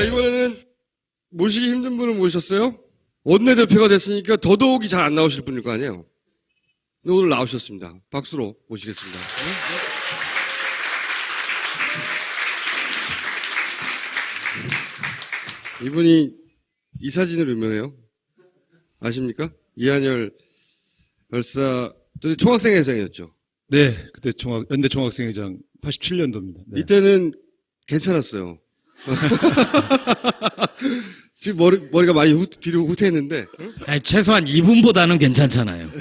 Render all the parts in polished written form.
이번에는 모시기 힘든 분을 모셨어요. 원내대표가 됐으니까 더더욱이 잘 안 나오실 분일 거 아니에요. 근데 오늘 나오셨습니다. 박수로 모시겠습니다. 이분이 이 사진으로 유명해요. 아십니까? 이한열 열사, 총학생회장이었죠. 네, 그때 연대 총학생회장 87년도입니다. 네. 이때는 괜찮았어요. 지금 머리가 많이 뒤로 후퇴했는데. 아니, 최소한 이분보다는 괜찮잖아요.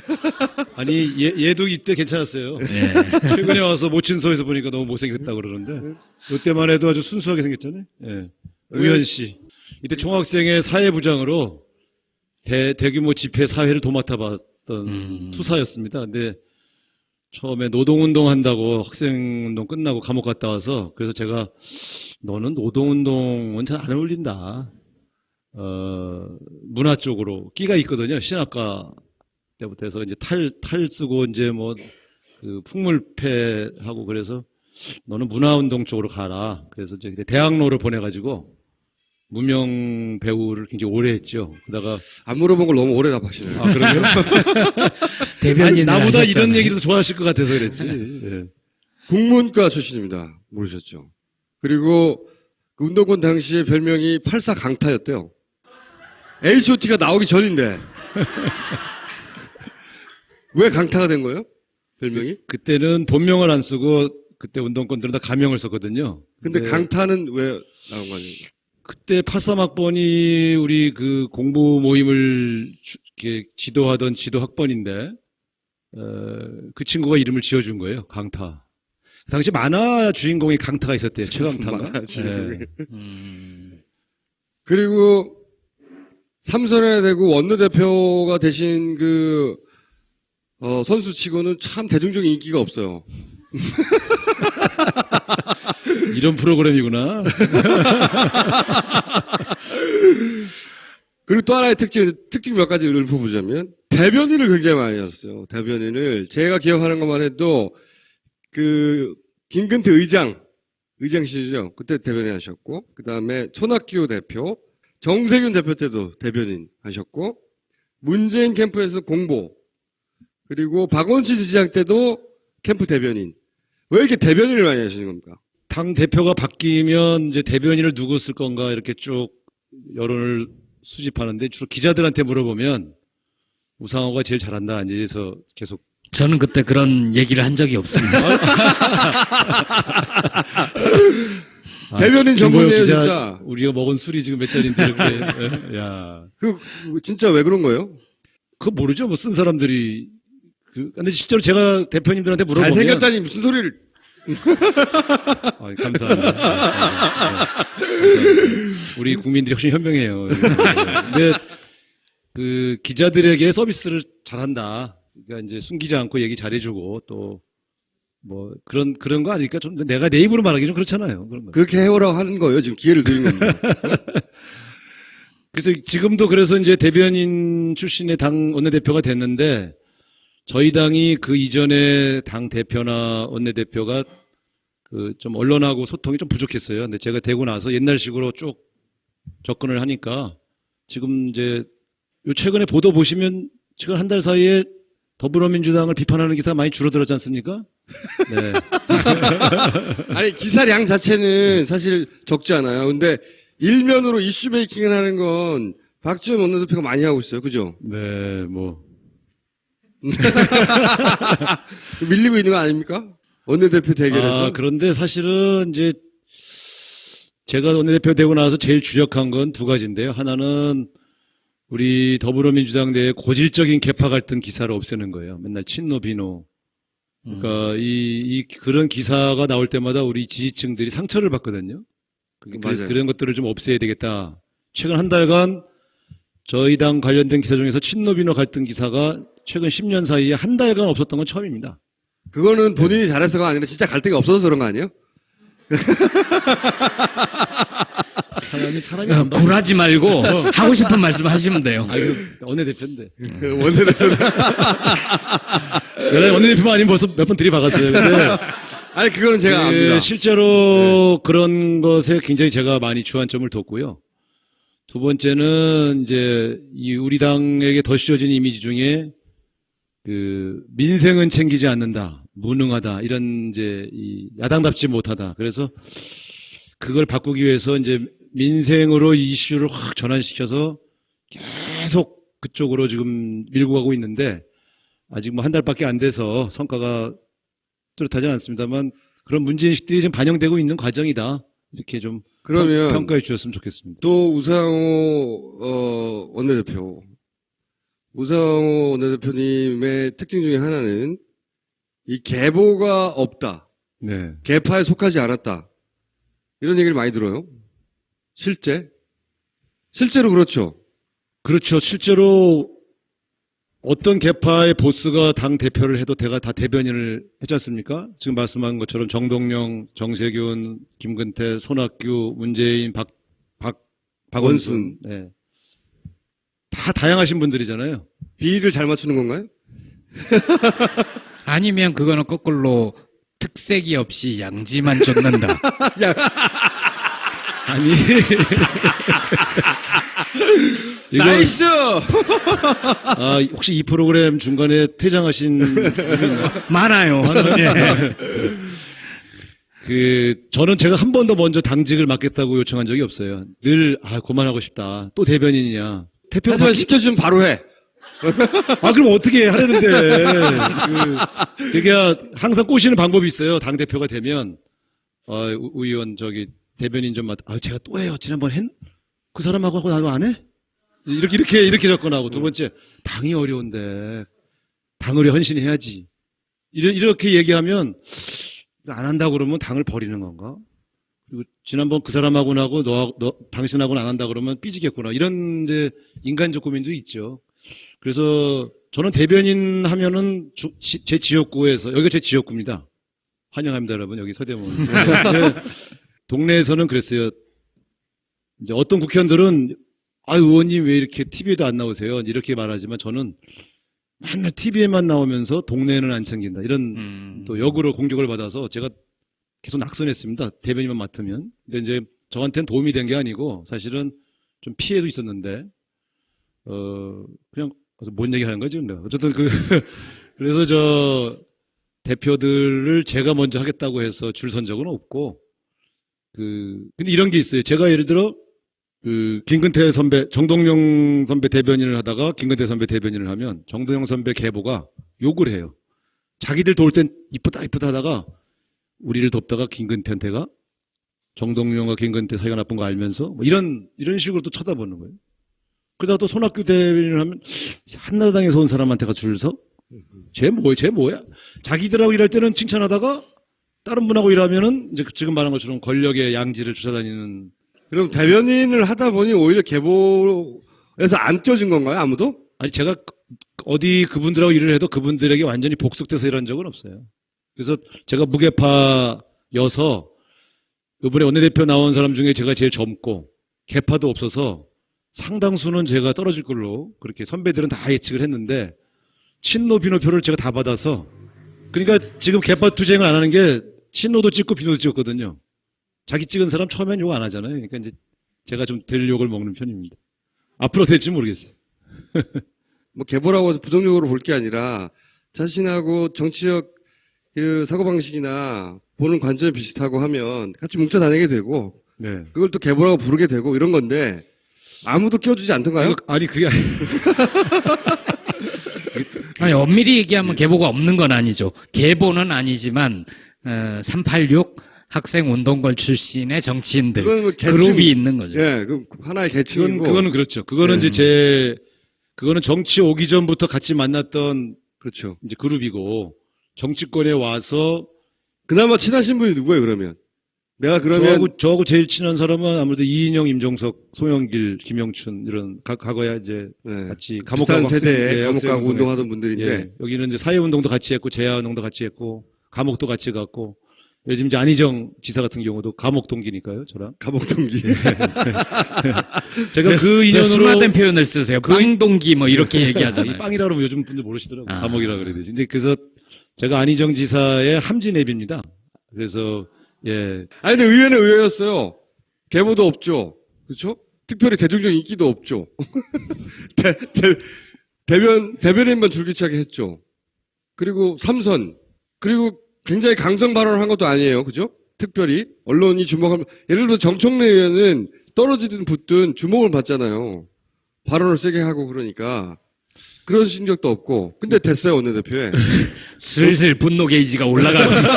아니, 얘도 이때 괜찮았어요. 네. 최근에 와서 모친소에서 보니까 너무 못생겼다고 그러는데, 이때만 해도 아주 순수하게 생겼잖아요. 예. 우현 씨. 이때 총학생회 사회부장으로 대규모 집회 사회를 도맡아봤던 투사였습니다. 근데 처음에 노동운동 한다고 학생운동 끝나고 감옥 갔다 와서 그래서 제가 너는 노동운동은 잘 안 어울린다. 문화 쪽으로 끼가 있거든요. 신학과 때부터 해서 이제 탈 쓰고 이제 뭐 그 풍물패하고 그래서 너는 문화운동 쪽으로 가라. 그래서 이제 대학로를 보내가지고 무명 배우를 굉장히 오래 했죠. 그러다가 안 물어본 걸 너무 오래 답하시네요. 아 그러면 대변인을 나보다 하셨잖아요. 이런 얘기를 더 좋아하실 것 같아서 그랬지. 예. 국문과 출신입니다. 모르셨죠? 그리고 그 운동권 당시에 별명이 84 강타였대요. H.O.T가 나오기 전인데. 왜 강타가 된 거예요? 별명이? 그때는 본명을 안 쓰고 그때 운동권들은 다 가명을 썼거든요. 근데 강타는 왜 나온 거 아니에요? 그때 83학번이 우리 그 공부 모임을 이렇게 지도하던 지도 학번인데 그 친구가 이름을 지어준 거예요. 강타. 그 당시 만화 주인공이 강타가 있었대요. 최강타인가? 만화 주인공이. 네. 그리고 삼선에 대고 원내대표가 되신 그 선수치고는 참 대중적인 인기가 없어요. 이런 프로그램이구나. 그리고 또 하나의 특징 몇 가지 읊어보자면 대변인을 굉장히 많이 하셨어요. 대변인을 제가 기억하는 것만 해도 그 김근태 의장실이죠. 그때 대변인 하셨고 그 다음에 손학규 대표, 정세균 대표 때도 대변인 하셨고 문재인 캠프에서 공보 그리고 박원순 시장 때도 캠프 대변인. 왜 이렇게 대변인을 많이 하시는 겁니까? 당 대표가 바뀌면 이제 대변인을 누구 쓸 건가 이렇게 쭉 여론을 수집하는데 주로 기자들한테 물어보면 우상호가 제일 잘한다. 이제서 계속 저는 그때 그런 얘기를 한 적이 없습니다. 대변인 전문이에요, 기자, 진짜. 우리가 먹은 술이 지금 몇 잔인데 이렇게. 야, 진짜 왜 그런 거예요? 그거 모르죠. 뭐 쓴 사람들이 근데 실제로 제가 대표님들한테 물어보면 잘생겼다니 무슨 소리를. 감사합니다. 감사합니다. 우리 국민들이 훨씬 현명해요. 근데 그 기자들에게 서비스를 잘한다. 그러니까 이제 숨기지 않고 얘기 잘해주고 또 뭐 그런 거 아닐까? 좀 내가 내 입으로 말하기 좀 그렇잖아요. 그런 거. 그렇게 해오라고 하는 거예요. 지금 기회를 드린 겁니다. 그래서 지금도 그래서 이제 대변인 출신의 당 원내대표가 됐는데 저희 당이 그 이전에 당 대표나 원내대표가 그 좀 언론하고 소통이 좀 부족했어요. 근데 제가 되고 나서 옛날식으로 쭉 접근을 하니까 지금 이제 요 최근에 보도 보시면 최근 한 달 사이에 더불어민주당을 비판하는 기사가 많이 줄어들었지 않습니까? 네. 아니, 기사량 자체는 사실 적지 않아요. 근데 일면으로 이슈 메이킹을 하는 건 박지원 원내대표가 많이 하고 있어요. 그죠? 네, 뭐. 밀리고 있는 거 아닙니까? 원내대표 대결에서. 그런데 사실은 이제 제가 원내대표 되고 나서 제일 주력한 건 두 가지인데요. 하나는 우리 더불어민주당 내에 고질적인 계파 갈등 기사를 없애는 거예요. 맨날 친노 비노. 그러니까 그런 기사가 나올 때마다 우리 지지층들이 상처를 받거든요. 그래서 그런 것들을 좀 없애야 되겠다. 최근 한 달간 저희 당 관련된 기사 중에서 친노 비노 갈등 기사가 최근 10년 사이에 한 달간 없었던 건 처음입니다. 그거는 본인이 잘해서가 아니라 진짜 갈등이 없어서 그런 거 아니에요? 사람이 안 봐. 굴하지 말고 하고 싶은 말씀 하시면 돼요. 원내대표인데. 원내대표. 원내대표만 아니면 벌써 몇 번 들이박았어요. 근데 아니, 그거는 제가 압니다. 실제로 그런 것에 굉장히 제가 많이 주안점을 뒀고요. 두 번째는 이제 이 우리 당에게 더 씌워진 이미지 중에 그 민생은 챙기지 않는다, 무능하다 이런 이제 이 야당답지 못하다. 그래서 그걸 바꾸기 위해서 이제 민생으로 이슈를 확 전환시켜서 계속 그쪽으로 지금 밀고 가고 있는데 아직 뭐 한 달밖에 안 돼서 성과가 뚜렷하지는 않습니다만 그런 문제인식들이 지금 반영되고 있는 과정이다. 이렇게 좀 그러면 평가해 주셨으면 좋겠습니다. 또 원내대표. 우상호 원내대표님의 특징 중에 하나는 이 계보가 없다. 네. 계파에 속하지 않았다. 이런 얘기를 많이 들어요. 실제로 그렇죠. 그렇죠. 실제로 어떤 계파의 보스가 당 대표를 해도 대가 다 대변인을 했지 않습니까? 지금 말씀한 것처럼 정동영, 정세균, 김근태, 손학규, 문재인, 박원순. 네. 다 다양하신 분들이잖아요. 비위를 잘 맞추는 건가요? 아니면 그거는 거꾸로 특색이 없이 양지만 쫓는다. 아니. 이거, 나이스! 아, 혹시 이 프로그램 중간에 퇴장하신 분이 있나요? 많아요. 예. 저는 제가 한 번도 먼저 당직을 맡겠다고 요청한 적이 없어요. 늘, 그만하고 싶다. 또 대변인이냐. 대표 하지만 시켜주면 바로 해. 그럼 어떻게 하려는데. 그게 항상 꼬시는 방법이 있어요. 당대표가 되면, 우 의원, 대변인 좀 제가 또 해요. 지난번 그 사람하고 하고 나도 안 해? 이렇게 접근하고. 두 번째, 당이 어려운데, 당을 헌신해야지. 이렇게 얘기하면, 안 한다고 그러면 당을 버리는 건가? 그리고 지난번 그 사람하고는 하고, 당신하고는 안 한다 그러면 삐지겠구나. 이런 이제 인간적 고민도 있죠. 그래서 저는 대변인 하면은 제 지역구에서, 여기가 제 지역구입니다. 환영합니다, 여러분. 여기 서대문. 동네에서는 그랬어요. 이제 어떤 국회의원들은 의원님 왜 이렇게 TV에도 안 나오세요? 이렇게 말하지만 저는 맨날 TV에만 나오면서 동네에는 안 챙긴다. 이런 또 역으로 공격을 받아서 제가 계속 낙선했습니다. 대변인만 맡으면. 근데 이제 저한테는 도움이 된 게 아니고 사실은 좀 피해도 있었는데 그냥 뭔 얘기 하는 거지? 어쨌든 그래서 대표들을 제가 먼저 하겠다고 해서 줄 선 적은 없고 근데 이런 게 있어요. 제가 예를 들어 김근태 선배, 정동영 선배 대변인을 하다가 김근태 선배 대변인을 하면 정동영 선배 계보가 욕을 해요. 자기들 도울 땐 이쁘다 하다가 우리를 돕다가 김근태한테가 정동영과 김근태 사이가 나쁜 거 알면서 뭐 이런 식으로 또 쳐다보는 거예요. 그러다가 또 손학규 대변인을 하면 한나라당에서 온 사람한테가 줄 서? 쟤 뭐야? 자기들하고 일할 때는 칭찬하다가 다른 분하고 일하면은 이제 지금 말한 것처럼 권력의 양지를 쫓아다니는. 그럼 대변인을 하다 보니 오히려 계보에서 안 껴준 건가요? 아무도? 아니 제가 어디 그분들하고 일을 해도 그분들에게 완전히 복속돼서 일한 적은 없어요. 그래서 제가 무계파여서 이번에 원내대표 나온 사람 중에 제가 제일 젊고 계파도 없어서 상당수는 제가 떨어질 걸로 그렇게 선배들은 다 예측을 했는데 친노 비노표를 제가 다 받아서 그러니까 지금 계파 투쟁을 안 하는 게 친노도 찍고 비노도 찍었거든요. 자기 찍은 사람 처음엔 욕 안 하잖아요. 그러니까 이제 제가 좀 덜 욕을 먹는 편입니다. 앞으로 될지 모르겠어요. 뭐 계보라고 해서 부정적으로 볼 게 아니라 자신하고 정치적 사고방식이나 보는 관점이 비슷하고 하면 같이 뭉쳐 다니게 되고 네. 그걸 또 계보라고 부르게 되고 이런 건데 아무도 끼워주지 않던가요? 그게 아니, 엄밀히 얘기하면 계보가 없는 건 아니죠. 계보는 아니지만 386 학생운동권 출신의 정치인들 그건 뭐 그룹이 있는 거죠. 예, 그 하나의 계층이고. 그거는 그렇죠. 그거는 이제 그거는 정치 오기 전부터 같이 만났던 그렇죠. 이제 그룹이고 정치권에 와서 그나마 친하신 분이 누구예요? 그러면 내가 그러면 저하고 제일 친한 사람은 아무래도 이인영, 임종석, 송영길, 김영춘 이런 과거에 이제 네. 같이 감옥 비슷한 가고 세대에 감옥 가고 운동하던 분들인데 예, 여기는 이제 사회운동도 같이 했고 재야운동도 같이 했고 감옥도 같이 갔고 요즘 이제 안희정 지사 같은 경우도 감옥 동기니까요, 저랑. 감옥 동기. 제가 그 인연으로 술마된 표현을 쓰세요. 빵동기 뭐 이렇게 얘기하잖아요. 이 빵이라 그러면 요즘 분들 모르시더라고요. 아. 감옥이라 그래야 되지. 근데 그래서 제가 안희정 지사의 함진앱입니다. 그래서 예, 아니, 근데 의회는 의회였어요. 계보도 없죠. 그렇죠? 특별히 대중적 인기도 없죠. 대변인만 줄기차게 했죠. 그리고 삼선. 그리고 굉장히 강성 발언을 한 것도 아니에요. 그죠? 특별히. 언론이 주목하면, 예를 들어 정청래 의원은 떨어지든 붙든 주목을 받잖아요. 발언을 세게 하고 그러니까. 그런 신적도 없고. 근데 됐어요, 원내대표에. 슬슬 분노 게이지가 올라가고 있어.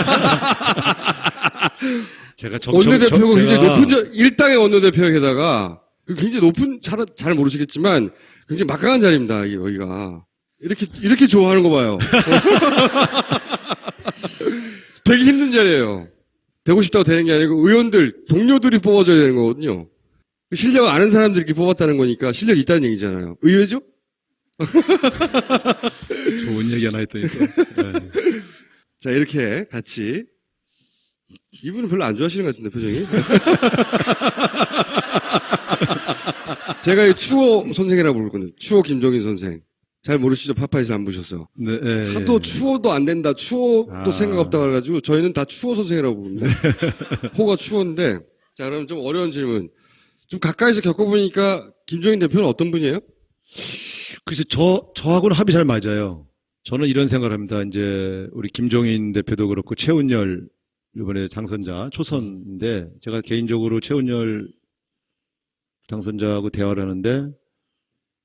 제가 원내대표가 굉장히 제가 높은, 일당의 원내대표에다가 굉장히 높은, 잘 모르시겠지만 굉장히 막강한 자리입니다, 여기가. 이렇게 좋아하는 거 봐요. 되게 힘든 자리예요. 되고 싶다고 되는 게 아니고 의원들, 동료들이 뽑아줘야 되는 거거든요. 실력 아는 사람들이 이렇게 뽑았다는 거니까 실력이 있다는 얘기잖아요. 의외죠? 좋은 얘기 하나 했더니 또. 예. 자, 이렇게 같이. 이분은 별로 안 좋아하시는 것 같은데, 표정이. 제가 이 추호 선생이라고 부르거든요. 추호 김종인 선생. 잘 모르시죠? 파파에서 안 보셨어. 네, 예, 하도 예. 추호도 안 된다, 추호도 아. 생각 없다고 해가지고 저희는 다 추호 선생이라고 부릅니다. 호가 추호인데. 자, 그럼 좀 어려운 질문. 좀 가까이서 겪어보니까 김종인 대표는 어떤 분이에요? 글쎄, 저하고는 합이 잘 맞아요. 저는 이런 생각을 합니다. 이제, 우리 김종인 대표도 그렇고, 최운열, 이번에 당선자, 초선인데, 제가 개인적으로 최운열 당선자하고 대화를 하는데,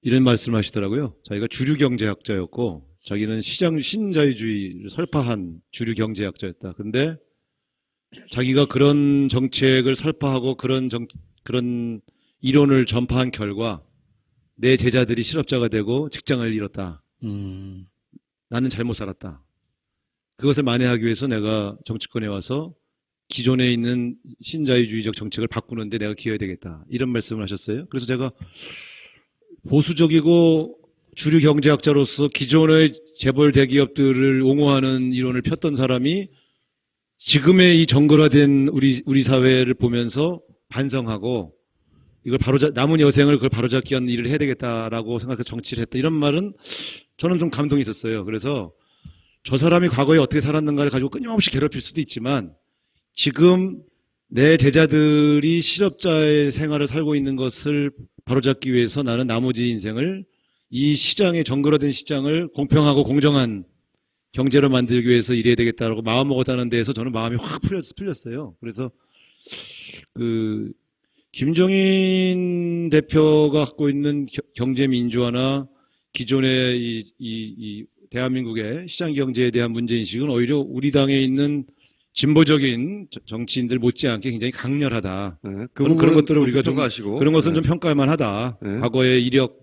이런 말씀을 하시더라고요. 자기가 주류경제학자였고, 자기는 신자유주의를 설파한 주류경제학자였다. 근데, 자기가 그런 정책을 설파하고 그런 이론을 전파한 결과, 내 제자들이 실업자가 되고 직장을 잃었다. 나는 잘못 살았다. 그것을 만회하기 위해서 내가 정치권에 와서 기존에 있는 신자유주의적 정책을 바꾸는데 내가 기여해야 되겠다. 이런 말씀을 하셨어요. 그래서 제가 보수적이고 주류 경제학자로서 기존의 재벌 대기업들을 옹호하는 이론을 폈던 사람이 지금의 이 정글화된 우리 사회를 보면서 반성하고 이걸 남은 여생을 그걸 바로잡기 위한 일을 해야 되겠다라고 생각해서 정치를 했다. 이런 말은 저는 좀 감동이 있었어요. 그래서 저 사람이 과거에 어떻게 살았는가를 가지고 끊임없이 괴롭힐 수도 있지만 지금 내 제자들이 실업자의 생활을 살고 있는 것을 바로잡기 위해서 나는 나머지 인생을 이 시장의 정글화된 시장을 공평하고 공정한 경제로 만들기 위해서 일해야 되겠다라고 마음먹었다는 데에서 저는 마음이 확 풀렸어요. 그래서 김종인 대표가 갖고 있는 경제 민주화나 기존의 이 대한민국의 시장 경제에 대한 문제인식은 오히려 우리 당에 있는 진보적인 정치인들 못지않게 굉장히 강렬하다. 네, 그런 것들을 우리가 좀 평가하시고. 그런 것은 네. 좀 평가할 만하다. 네. 과거의 이력은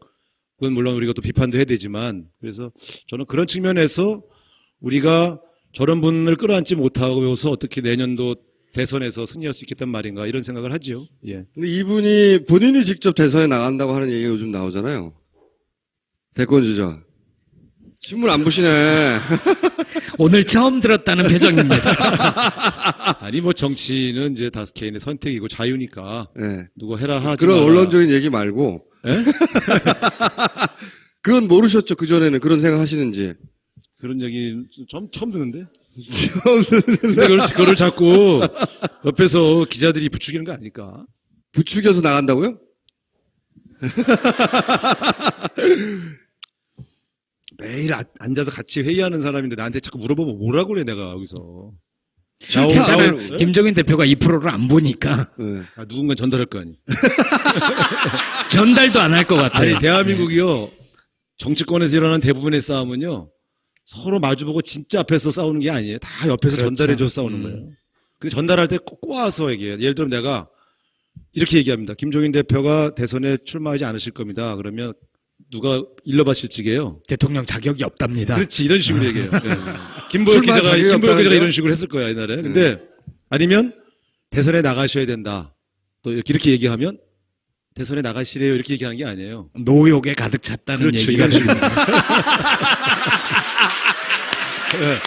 물론 우리가 또 비판도 해야 되지만 그래서 저는 그런 측면에서 우리가 저런 분을 끌어안지 못하고서 어떻게 내년도 대선에서 승리할 수 있겠단 말인가 이런 생각을 하죠. 예. 근데 이분이 본인이 직접 대선에 나간다고 하는 얘기가 요즘 나오잖아요. 대권 주자. 신문 안 보시네. 오늘 처음 들었다는 표정입니다. 아니 뭐 정치는 이제 다 개인의 선택이고 자유니까 네. 누구 해라 하지 그런 마라. 언론적인 얘기 말고. 예? 그건 모르셨죠? 그전에는 그런 생각 하시는지. 그런 얘기 처음 듣는데. 근데 그걸 자꾸 옆에서 기자들이 부추기는 거 아닐까? 부추겨서 나간다고요? 매일 앉아서 같이 회의하는 사람인데 나한테 자꾸 물어보면 뭐라고 그래 내가 여기서. 괜찮아요. 김종인 대표가 이 프로를 안 보니까 네. 누군가 전달할 거 아니. 전달도 안 할 것 같아요. 아니 대한민국이요. 정치권에서 일어나는 대부분의 싸움은요. 서로 마주보고 진짜 앞에서 싸우는 게 아니에요. 다 옆에서 그렇죠. 전달해줘서 싸우는 거예요. 근데 전달할 때 꼭 꼬아서 얘기해요. 예를 들면 내가 이렇게 얘기합니다. 김종인 대표가 대선에 출마하지 않으실 겁니다. 그러면 누가 일러바실지게요. 대통령 자격이 없답니다. 그렇지 이런 식으로 얘기해요. 예. 김보혁 출마 자격이 기자가 없다는데요? 이런 식으로 했을 거야 옛날에. 근데 아니면 대선에 나가셔야 된다. 또 이렇게 얘기하면 대선에 나가시래요 이렇게 얘기하는 게 아니에요. 노욕에 가득 찼다는 그렇죠, 얘기가 이런 식으로. 예.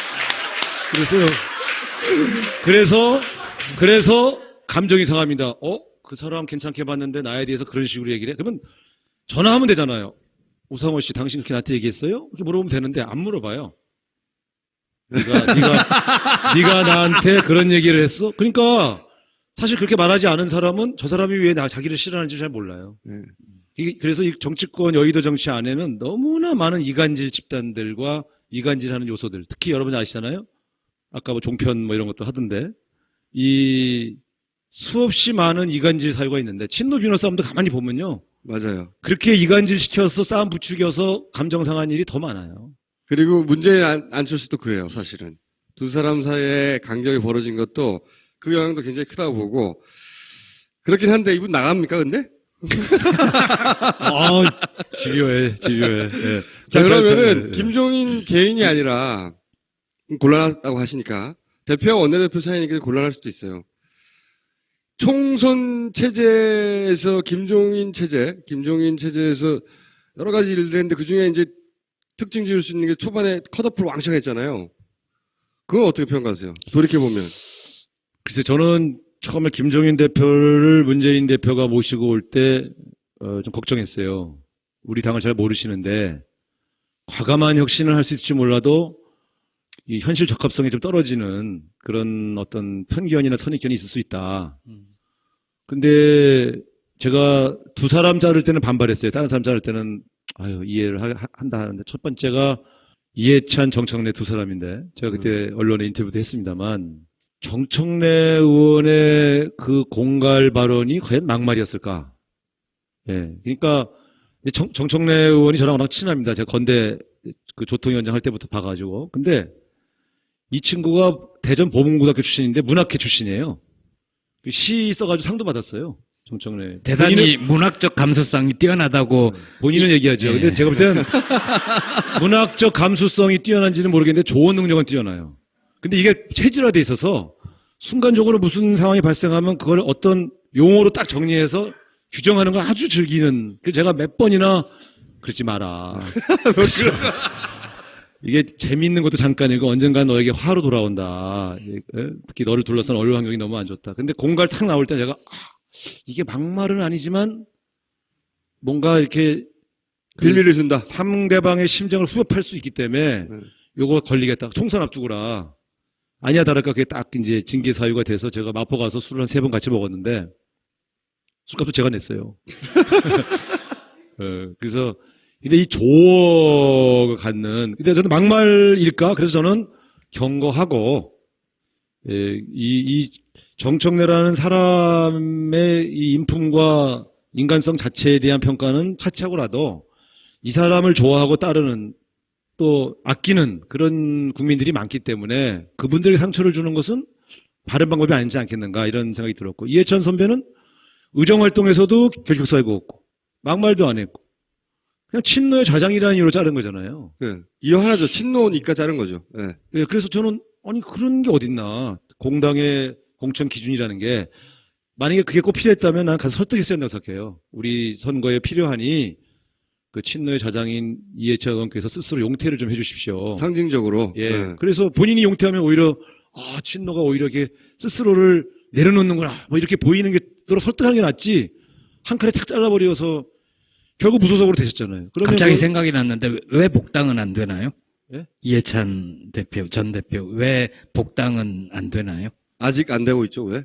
그래서 감정이 상합니다. 그 사람 괜찮게 봤는데 나에 대해서 그런 식으로 얘기를 해? 그러면 전화하면 되잖아요. 오상호 씨, 당신 그렇게 나한테 얘기했어요? 이렇게 물어보면 되는데 안 물어봐요. 네가 나한테 그런 얘기를 했어? 그러니까 사실 그렇게 말하지 않은 사람은 저 사람이 왜 자기를 싫어하는지 잘 몰라요. 네. 그래서 이 정치권 여의도 정치 안에는 너무나 많은 이간질 집단들과 이간질하는 요소들, 특히 여러분 아시잖아요? 아까 뭐 종편 뭐 이런 것도 하던데 이 수없이 많은 이간질 사유가 있는데 친노 비노 싸움도 가만히 보면요. 맞아요. 그렇게 이간질 시켜서 싸움 부추겨서 감정 상한 일이 더 많아요. 그리고 문재인 안철수도 그래요, 사실은. 두 사람 사이에 간격이 벌어진 것도 그 영향도 굉장히 크다고 보고, 그렇긴 한데, 이분 나갑니까, 근데? 집요해. 예. 자, 그러면은, 예. 김종인 개인이 아니라, 곤란하다고 하시니까, 대표와 원내대표 사이니까 곤란할 수도 있어요. 총선 체제에서 김종인 체제에서 여러 가지 일을 했는데, 그 중에 이제 특징 지을 수 있는 게 초반에 컷오프를 왕창 했잖아요. 그건 어떻게 평가하세요? 돌이켜보면. 글쎄, 저는 처음에 김종인 대표를 문재인 대표가 모시고 올 때, 좀 걱정했어요. 우리 당을 잘 모르시는데, 과감한 혁신을 할 수 있을지 몰라도, 이 현실 적합성이 좀 떨어지는 그런 어떤 편견이나 선입견이 있을 수 있다. 근데 제가 두 사람 자를 때는 반발했어요. 다른 사람 자를 때는, 이해를 한다 하는데, 첫 번째가 이해찬, 정청래 두 사람인데, 제가 그때 언론에 인터뷰도 했습니다만, 정청래 의원의 그 공갈 발언이 과연 막말이었을까? 예. 그러니까, 정청래 의원이 저랑 워낙 친합니다. 제가 건대 그 조통위원장 할 때부터 봐가지고. 근데 이 친구가 대전 보문고등학교 출신인데 문학회 출신이에요. 시 써가지고 상도 받았어요. 정청래. 대단히 문학적 감수성이 뛰어나다고 본인은 얘기하죠. 예. 근데 제가 볼 때는 문학적 감수성이 뛰어난지는 모르겠는데 조언 능력은 뛰어나요. 근데 이게 체질화돼 있어서 순간적으로 무슨 상황이 발생하면 그걸 어떤 용어로 딱 정리해서 규정하는 걸 아주 즐기는. 그래서 제가 몇 번이나 그러지 마라. 이게 재미있는 것도 잠깐이고 언젠간 너에게 화로 돌아온다. 특히 너를 둘러싼 언론 환경이 너무 안 좋다. 근데 공갈 탁 나올 때 제가 이게 막말은 아니지만 뭔가 이렇게 빌미를 준다. 상대방의 심정을 후벼팔 수 있기 때문에 요거 걸리겠다. 총선 앞두고라. 아니야 다를까 그게 딱 이제 징계 사유가 돼서 제가 마포 가서 술을 한 3번 같이 먹었는데 술값도 제가 냈어요. 그래서 근데 이 조어가 갖는 근데 저는 막말일까? 그래서 저는 경고하고 이 정청래라는 사람의 이 인품과 인간성 자체에 대한 평가는 차치하고라도 이 사람을 좋아하고 따르는 또 아끼는 그런 국민들이 많기 때문에 그분들에게 상처를 주는 것은 바른 방법이 아니지 않겠는가 이런 생각이 들었고 이해찬 선배는 의정활동에서도 결격사유가 없고 막말도 안 했고 그냥 친노의 좌장이라는 이유로 자른 거잖아요. 네. 이어 하나죠. 친노니까 자른 거죠. 네. 네, 그래서 저는 아니 그런 게 어딨나 공당의 공천 기준이라는 게 만약에 그게 꼭 필요했다면 난 가서 설득했어야 한다고 생각해요. 우리 선거에 필요하니 그 친노의 좌장인 이해찬 의원께서 스스로 용퇴를 좀 해주십시오. 상징적으로. 예. 네. 그래서 본인이 용퇴하면 오히려 친노가 오히려 이렇게 스스로를 내려놓는구나 뭐 이렇게 보이는 게 너로 설득하는 게 낫지 한 칼에 탁 잘라버려서 결국 무소속으로 되셨잖아요. 그러면 갑자기 생각이 났는데 왜 복당은 안 되나요? 예? 이해찬 대표, 전 대표 왜 복당은 안 되나요? 아직 안 되고 있죠. 왜?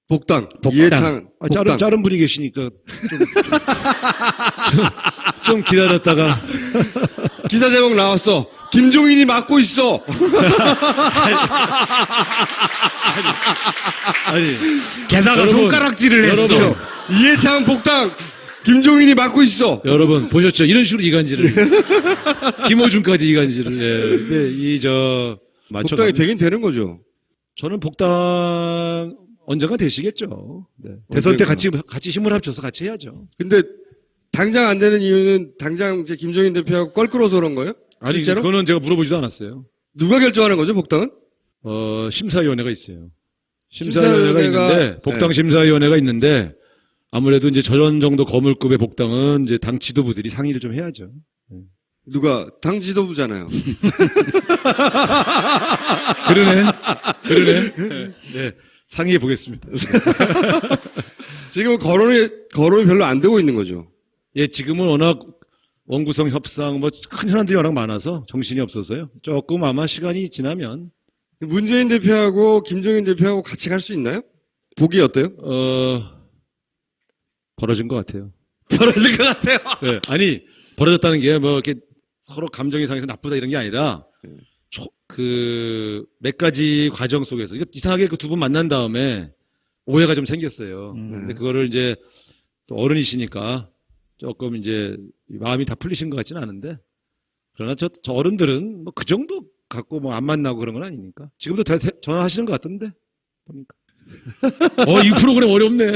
복당. 복당. 이해창. 복당. 자른 분이 계시니까 좀 기다렸다가 기사 제목 나왔어. 김종인이 맡고 있어. 아니 게다가 여러분, 손가락질을 했어. 여러분. 이해창 복당. 김종인이 맡고 있어. 여러분 보셨죠? 이런 식으로 이간질을 김어준까지 이간질을. 예. 근데 복당이 되긴 되는 거죠. 저는 복당 언젠가 되시겠죠. 네. 대선 때 같이 힘을 합쳐서 같이 해야죠. 근데 당장 안 되는 이유는 당장 이제 김종인 대표하고 껄끄러워서 그런 거예요? 아니 실제로? 그거는 제가 물어보지도 않았어요. 누가 결정하는 거죠, 복당은? 심사위원회가 있어요. 심사위원회가 있는데 복당 심사위원회가 있는데 아무래도 이제 저런 정도 거물급의 복당은 이제 당 지도부들이 상의를 좀 해야죠. 누가 당 지도부잖아요. 그러네. 네. 상의해 보겠습니다. 지금 거론이 별로 안 되고 있는 거죠. 예, 지금은 워낙 원구성 협상 뭐 큰 현안들이 워낙 많아서 정신이 없어서요. 조금 아마 시간이 지나면 문재인 대표하고 김종인 대표하고 같이 갈 수 있나요? 보기 어때요? 벌어진 것 같아요. 벌어질 것 같아요. 네, 아니 벌어졌다는 게 뭐 이렇게 서로 감정이 상해서 나쁘다 이런 게 아니라 몇 가지 과정 속에서 이상하게 그 두 분 만난 다음에 오해가 좀 생겼어요. 근데 그거를 이제 또 어른이시니까 조금 이제 마음이 다 풀리신 것 같지는 않은데 그러나 저 어른들은 뭐 그 정도 갖고 뭐 안 만나고 그런 건 아니니까 지금도 전화하시는 것 같던데 보니까. 이 프로그램 어렵네.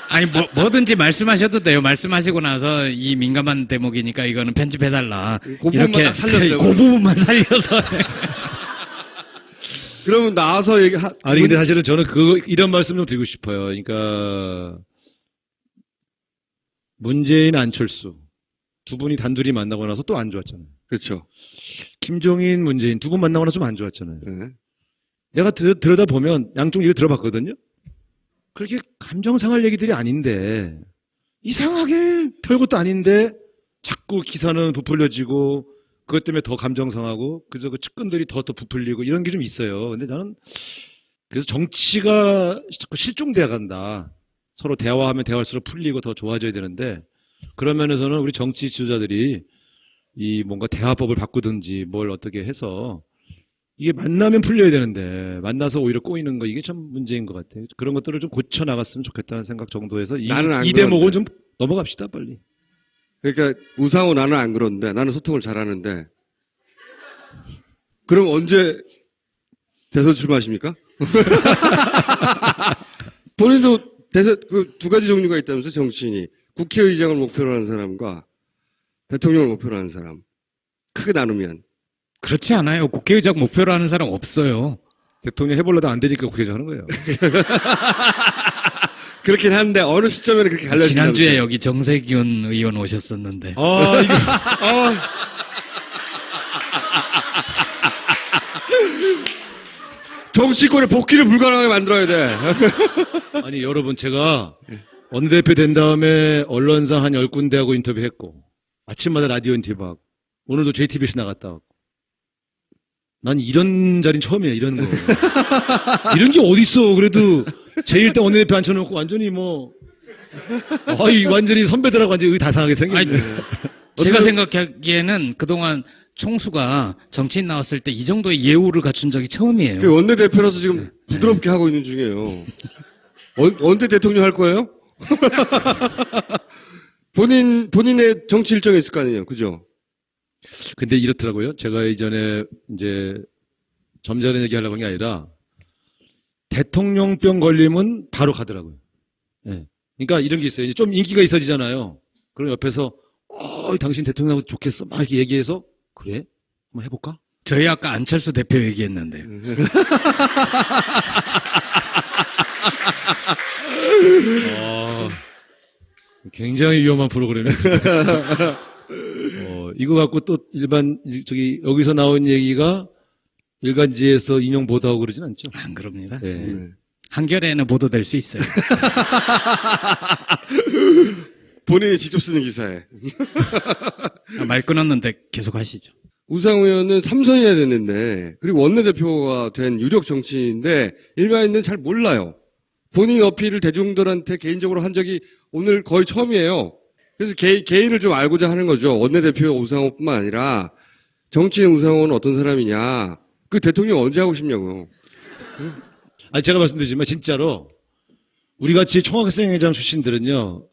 아니 뭐든지 말씀하셔도 돼요. 말씀하시고 나서 이 민감한 대목이니까 이거는 편집해달라. 그 부분만 딱 살렸어요. 그 부분만 살려서. 그러면 나와서 아니 근데 사실은 저는 이런 말씀 좀 드리고 싶어요. 그러니까 문재인 안철수 두 분이 단둘이 만나고 나서 또 안 좋았잖아요. 그렇죠. 김종인 문재인 두 분 만나고 나서 좀 안 좋았잖아요. 네. 내가 들여다 보면 양쪽 얘기 들어봤거든요. 그렇게 감정 상할 얘기들이 아닌데 이상하게 별것도 아닌데 자꾸 기사는 부풀려지고 그것 때문에 더 감정 상하고 그래서 그 측근들이 더 부풀리고 이런 게 좀 있어요. 근데 저는 그래서 정치가 자꾸 실종돼 간다. 서로 대화하면 대화할수록 풀리고 더 좋아져야 되는데 그런 면에서는 우리 정치 지도자들이 이 뭔가 대화법을 바꾸든지 뭘 어떻게 해서 이게 만나면 풀려야 되는데 만나서 오히려 꼬이는 거 이게 참 문제인 것 같아요. 그런 것들을 좀 고쳐 나갔으면 좋겠다는 생각 정도에서 이 대목은 좀 넘어갑시다 빨리. 그러니까 우상호 나는 안 그런데 나는 소통을 잘하는데 그럼 언제 대선 출마하십니까? 본인도 대선 그 두 가지 종류가 있다면서 정치인이 국회의장을 목표로 하는 사람과 대통령을 목표로 하는 사람 크게 나누면 그렇지 않아요. 국회의장 목표로 하는 사람 없어요. 대통령 해보려도 안 되니까 국회의장 하는 거예요. 그렇긴 한데 어느 시점에는 그렇게 갈려진다. 지난주에 여기 정세균 의원 오셨었는데. 정치권의 복귀를 불가능하게 만들어야 돼. 아니 여러분 제가 원내대표 된 다음에 언론사 한 10군데하고 인터뷰했고 아침마다 라디오 인터뷰하고 오늘도 JTBC 나갔다 왔고 난 이런 자리는 처음이야. 이런 거. 이런 게 어딨어. 그래도 제1대 원내대표 앉혀놓고 완전히 뭐 완전히 선배들하고 완전히 다상하게 생겼네. 제가 생각하기에는 그동안 총수가 정치인 나왔을 때 이 정도의 예우를 갖춘 적이 처음이에요. 그 원내대표라서 지금 부드럽게 하고 있는 중이에요. 언제 대통령 할 거예요? 본인의 정치 일정이 있을 거 아니에요. 그죠? 근데 이렇더라고요. 제가 이전에 이제 점잖은 얘기 하려고 한 게 아니라 대통령병 걸리면 바로 가더라고요. 네. 그러니까 이런 게 있어요. 이제 좀 인기가 있어지잖아요. 그럼 옆에서 당신 대통령하고 좋겠어. 막 이렇게 얘기해서 그래? 한번 해볼까? 저희 아까 안철수 대표 얘기했는데요. 굉장히 위험한 프로그램이에요. 이거 갖고 또 여기서 나온 얘기가 일간지에서 인용 보도하고 그러진 않죠? 안 그럽니다. 네. 한겨레에는 보도될 수 있어요. 본인이 직접 쓰는 기사에. 말 끊었는데 계속 하시죠. 우상호 의원은 3선이나 됐는데 그리고 원내대표가 된 유력 정치인인데 일반인들은 잘 몰라요. 본인 어필을 대중들한테 개인적으로 한 적이 오늘 거의 처음이에요. 그래서 개인을 좀 알고자 하는 거죠. 원내대표 우상호뿐만 아니라 정치인 우상호는 어떤 사람이냐. 그 대통령 언제 하고 싶냐고요. 아니 제가 말씀드리지만 진짜로 우리같이 총학생회장 출신들은요.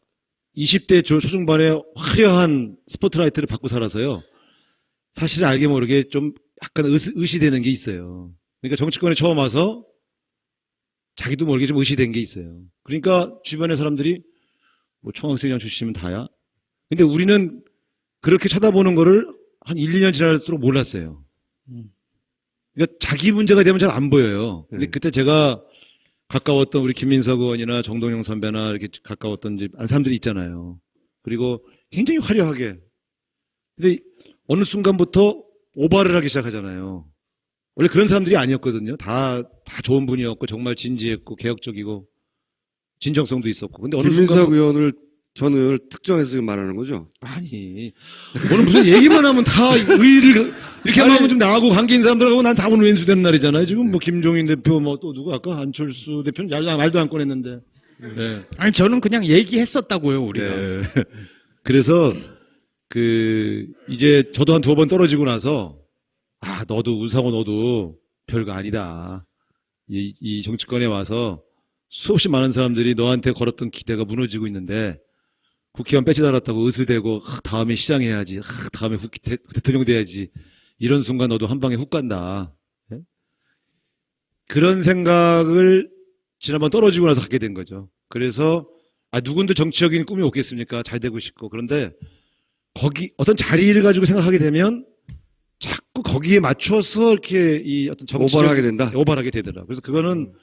20대 초중반에 화려한 스포트라이트를 받고 살아서요. 사실 알게 모르게 좀 약간 의시되는 게 있어요. 그러니까 정치권에 처음 와서 자기도 모르게 좀 의시된 게 있어요. 그러니까 주변의 사람들이 뭐 총학생회장 출신이면 다야. 근데 우리는 그렇게 쳐다보는 거를 한 1, 2년 지날수록 몰랐어요. 그러니까 자기 문제가 되면 잘 안 보여요. 근데 그때 제가 가까웠던 우리 김민석 의원이나 정동영 선배나 이렇게 가까웠던 사람들이 있잖아요. 그리고 굉장히 화려하게. 근데 어느 순간부터 오바를 하기 시작하잖아요. 원래 그런 사람들이 아니었거든요. 다 좋은 분이었고 정말 진지했고 개혁적이고 진정성도 있었고. 근데 어느 김민석 의원을 전을 특정해서 말하는 거죠. 아니, 오늘 무슨 얘기만 하면 다 의의를, 이렇게 아니, 하면 좀 나하고 관계 있는 사람들하고 난 다 오늘 왼수되는 날이잖아요. 지금 뭐 김종인 대표, 뭐 또 누구 아까 안철수 대표는 말도 안 꺼냈는데. 네. 아니 저는 그냥 얘기했었다고요 우리가. 네. 그래서 이제 저도 한 2번 떨어지고 나서 너도 우상호 너도 별거 아니다. 이 정치권에 와서 수없이 많은 사람들이 너한테 걸었던 기대가 무너지고 있는데 국회의원 배지 달았다고 으슬대고 다음에 시장해야지. 다음에 대통령 돼야지. 이런 순간 너도 한 방에 훅 간다. 네? 그런 생각을 지난번 떨어지고 나서 갖게 된 거죠. 그래서 누군데 정치적인 꿈이 없겠습니까? 잘 되고 싶고. 그런데 거기 어떤 자리를 가지고 생각하게 되면 자꾸 거기에 맞춰서 이렇게 이 어떤 정치적 오버하게 된다. 오버하게 되더라. 그래서 그거는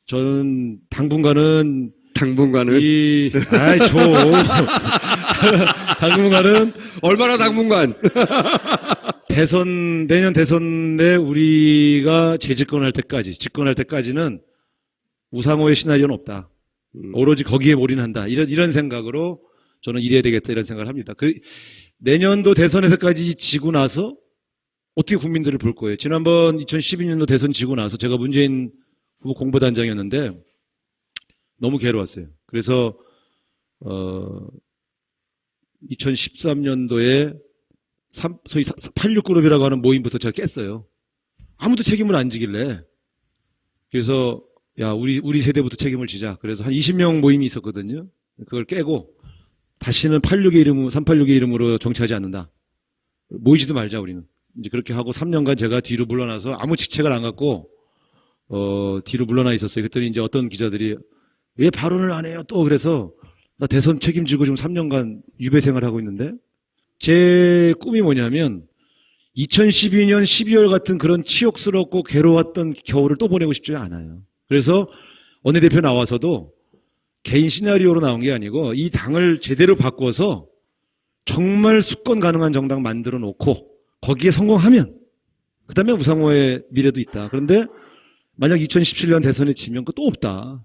저는 당분간은 당분간은 얼마나 당분간? 내년 대선에 우리가 집권할 때까지는 우상호의 시나리오는 없다. 오로지 거기에 올인한다. 이런 생각으로 저는 일해야 되겠다 이런 생각을 합니다. 내년도 대선에서까지 지고 나서 어떻게 국민들을 볼 거예요? 지난번 2012년도 대선 지고 나서 제가 문재인 후보 공보단장이었는데 너무 괴로웠어요. 그래서 2013년도에 소위 86그룹이라고 하는 모임부터 제가 깼어요. 아무도 책임을 안 지길래. 그래서 우리 세대부터 책임을 지자. 그래서 한 20명 모임이 있었거든요. 그걸 깨고 다시는 386의 이름으로 정치하지 않는다. 모이지도 말자 우리는. 이제 그렇게 하고 3년간 제가 뒤로 물러나서 아무 직책을 안 갖고 뒤로 물러나 있었어요. 그랬더니 이제 어떤 기자들이 왜 발언을 안 해요? 또 그래서 나 대선 책임지고 지금 3년간 유배 생활하고 있는데 제 꿈이 뭐냐면 2012년 12월 같은 그런 치욕스럽고 괴로웠던 겨울을 또 보내고 싶지 않아요. 그래서 원내대표 나와서도 개인 시나리오로 나온 게 아니고 이 당을 제대로 바꿔서 정말 수권 가능한 정당 만들어 놓고 거기에 성공하면 그 다음에 우상호의 미래도 있다. 그런데 만약 2017년 대선에 지면 그거 또 없다.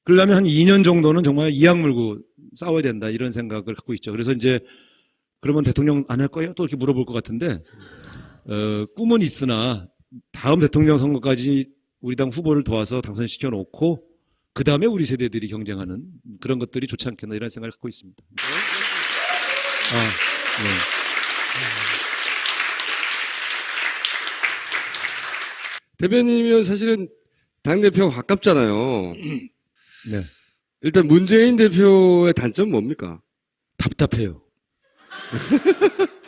그러려면 한 2년 정도는 정말 이악 물고 싸워야 된다. 이런 생각을 갖고 있죠. 그래서 이제 그러면 대통령 안 할 거예요? 또 이렇게 물어볼 것 같은데 꿈은 있으나 다음 대통령 선거까지 우리 당 후보를 도와서 당선시켜 놓고 그 다음에 우리 세대들이 경쟁하는 그런 것들이 좋지 않겠나 이런 생각을 갖고 있습니다. 네. 대변인이면 사실은 당대표가 가깝잖아요. 네. 일단 문재인 대표의 단점은 뭡니까? 답답해요.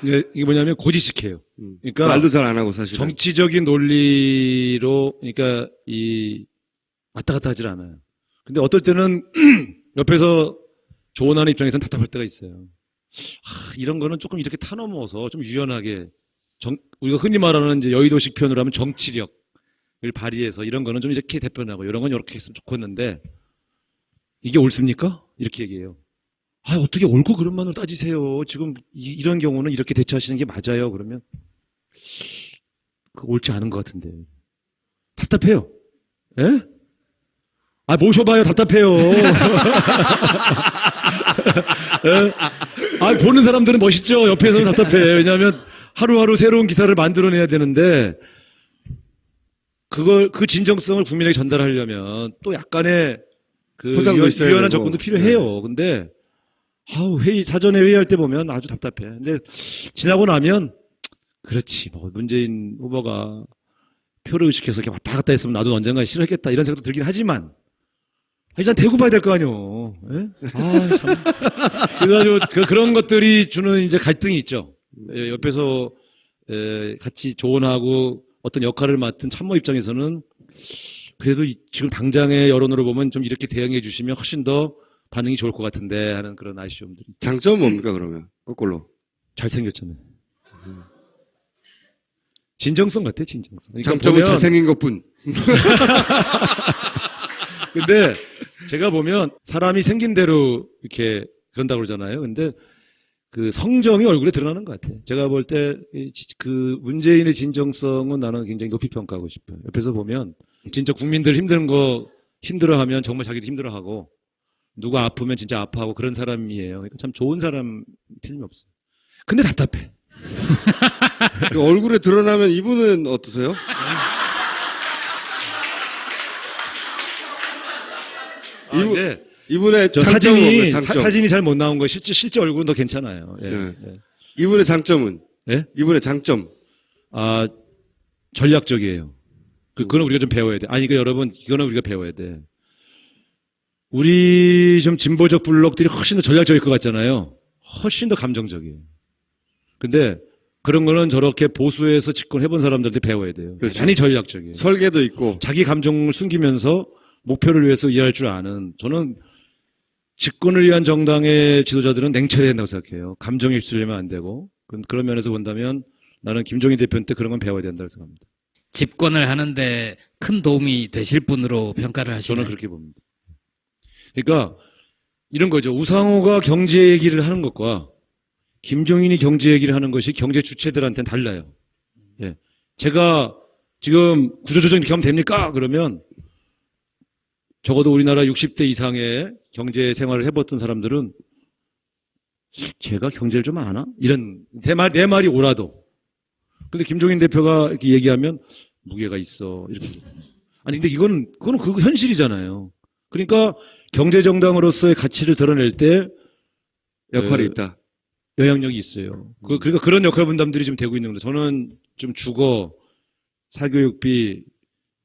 이게 뭐냐면 고지식해요. 그러니까 말도 잘 안 하고 사실은. 정치적인 논리로 그러니까 왔다 갔다 하질 않아요. 근데 어떨 때는 옆에서 조언하는 입장에서는 답답할 때가 있어요. 이런 거는 조금 이렇게 타넘어서 좀 유연하게 우리가 흔히 말하는 이제 여의도식 표현으로 하면 정치력을 발휘해서 이런 거는 좀 이렇게 대변하고 이런 건 이렇게 했으면 좋겠는데 이게 옳습니까? 이렇게 얘기해요. 어떻게 옳고 그름만으로 따지세요. 지금 이런 경우는 이렇게 대처하시는 게 맞아요. 그러면 옳지 않은 것 같은데 답답해요. 예? 모셔봐요. 답답해요. 예? 보는 사람들은 멋있죠. 옆에서는 답답해. 왜냐하면 하루하루 새로운 기사를 만들어내야 되는데 그 진정성을 국민에게 전달하려면 또 약간의 포장도 있어야 유연한 되고. 접근도 필요해요. 근데 사전에 회의할 때 보면 아주 답답해. 근데 지나고 나면 그렇지 문재인 후보가 표를 의식해서 이렇게 왔다 갔다 했으면 나도 언젠가 싫어했겠다 이런 생각도 들긴 하지만 일단 대구 봐야 될 거 아니오. 예? 참. 그래가지고 그런 것들이 주는 이제 갈등이 있죠. 옆에서 같이 조언하고 어떤 역할을 맡은 참모 입장에서는 그래도 지금 당장의 여론으로 보면 좀 이렇게 대응해 주시면 훨씬 더 반응이 좋을 것 같은데 하는 그런 아쉬움들이. 장점은 뭡니까 그러면? 거꾸로. 잘생겼잖아요. 진정성 같아, 진정성. 그러니까 장점은 잘생긴 것뿐. 근데 제가 보면 사람이 생긴 대로 이렇게 그런다고 그러잖아요. 근데 그 성정이 얼굴에 드러나는 것 같아요. 제가 볼 때 그 문재인의 진정성은 나는 굉장히 높이 평가하고 싶어요. 옆에서 보면 진짜 국민들 힘들어하면 정말 자기도 힘들어하고 누가 아프면 진짜 아파하고 그런 사람이에요. 그러니까 참 좋은 사람 틀림없어요. 근데 답답해. 그 얼굴에 드러나면 이분은 어떠세요? 근데 이분의 저 장점은 사진이 뭐예요, 장점? 사진이 잘 못 나온 거 실제 얼굴은 더 괜찮아요. 예. 네. 예. 이분의 장점은? 예? 이분의 장점. 아, 전략적이에요. 그거는 우리가 좀 배워야 돼. 아니, 여러분, 이거는 우리가 배워야 돼. 우리 좀 진보적 블록들이 훨씬 더 전략적일 것 같잖아요. 훨씬 더 감정적이에요. 근데 그런 거는 저렇게 보수에서 집권해본 사람들한테 배워야 돼요. 그렇죠. 대단히 전략적이에요. 설계도 있고. 자기 감정을 숨기면서 목표를 위해서 일할 줄 아는, 저는 집권을 위한 정당의 지도자들은 냉철해야 된다고 생각해요. 감정에 휩쓸리면 안 되고. 그런 면에서 본다면 나는 김종인 대표한테 그런 건 배워야 된다고 생각합니다. 집권을 하는데 큰 도움이 되실 분으로 평가를 하시나요? 저는 그렇게 봅니다. 그러니까 이런 거죠. 우상호가 경제 얘기를 하는 것과 김종인이 경제 얘기를 하는 것이 경제 주체들한테는 달라요. 예. 제가 지금 구조조정 이렇게 하면 됩니까? 그러면 적어도 우리나라 60대 이상의 경제 생활을 해봤던 사람들은 제가 경제를 좀 아나? 이런 내 말이 옳아도. 근데 김종인 대표가 이렇게 얘기하면 무게가 있어. 이렇게. 아니 근데 그거는 그 현실이잖아요. 그러니까 경제 정당으로서의 가치를 드러낼 때 역할이 있다. 영향력이 있어요. 그러니까 그런 역할 분담들이 좀 되고 있는 건데 저는 좀 주거, 사교육비,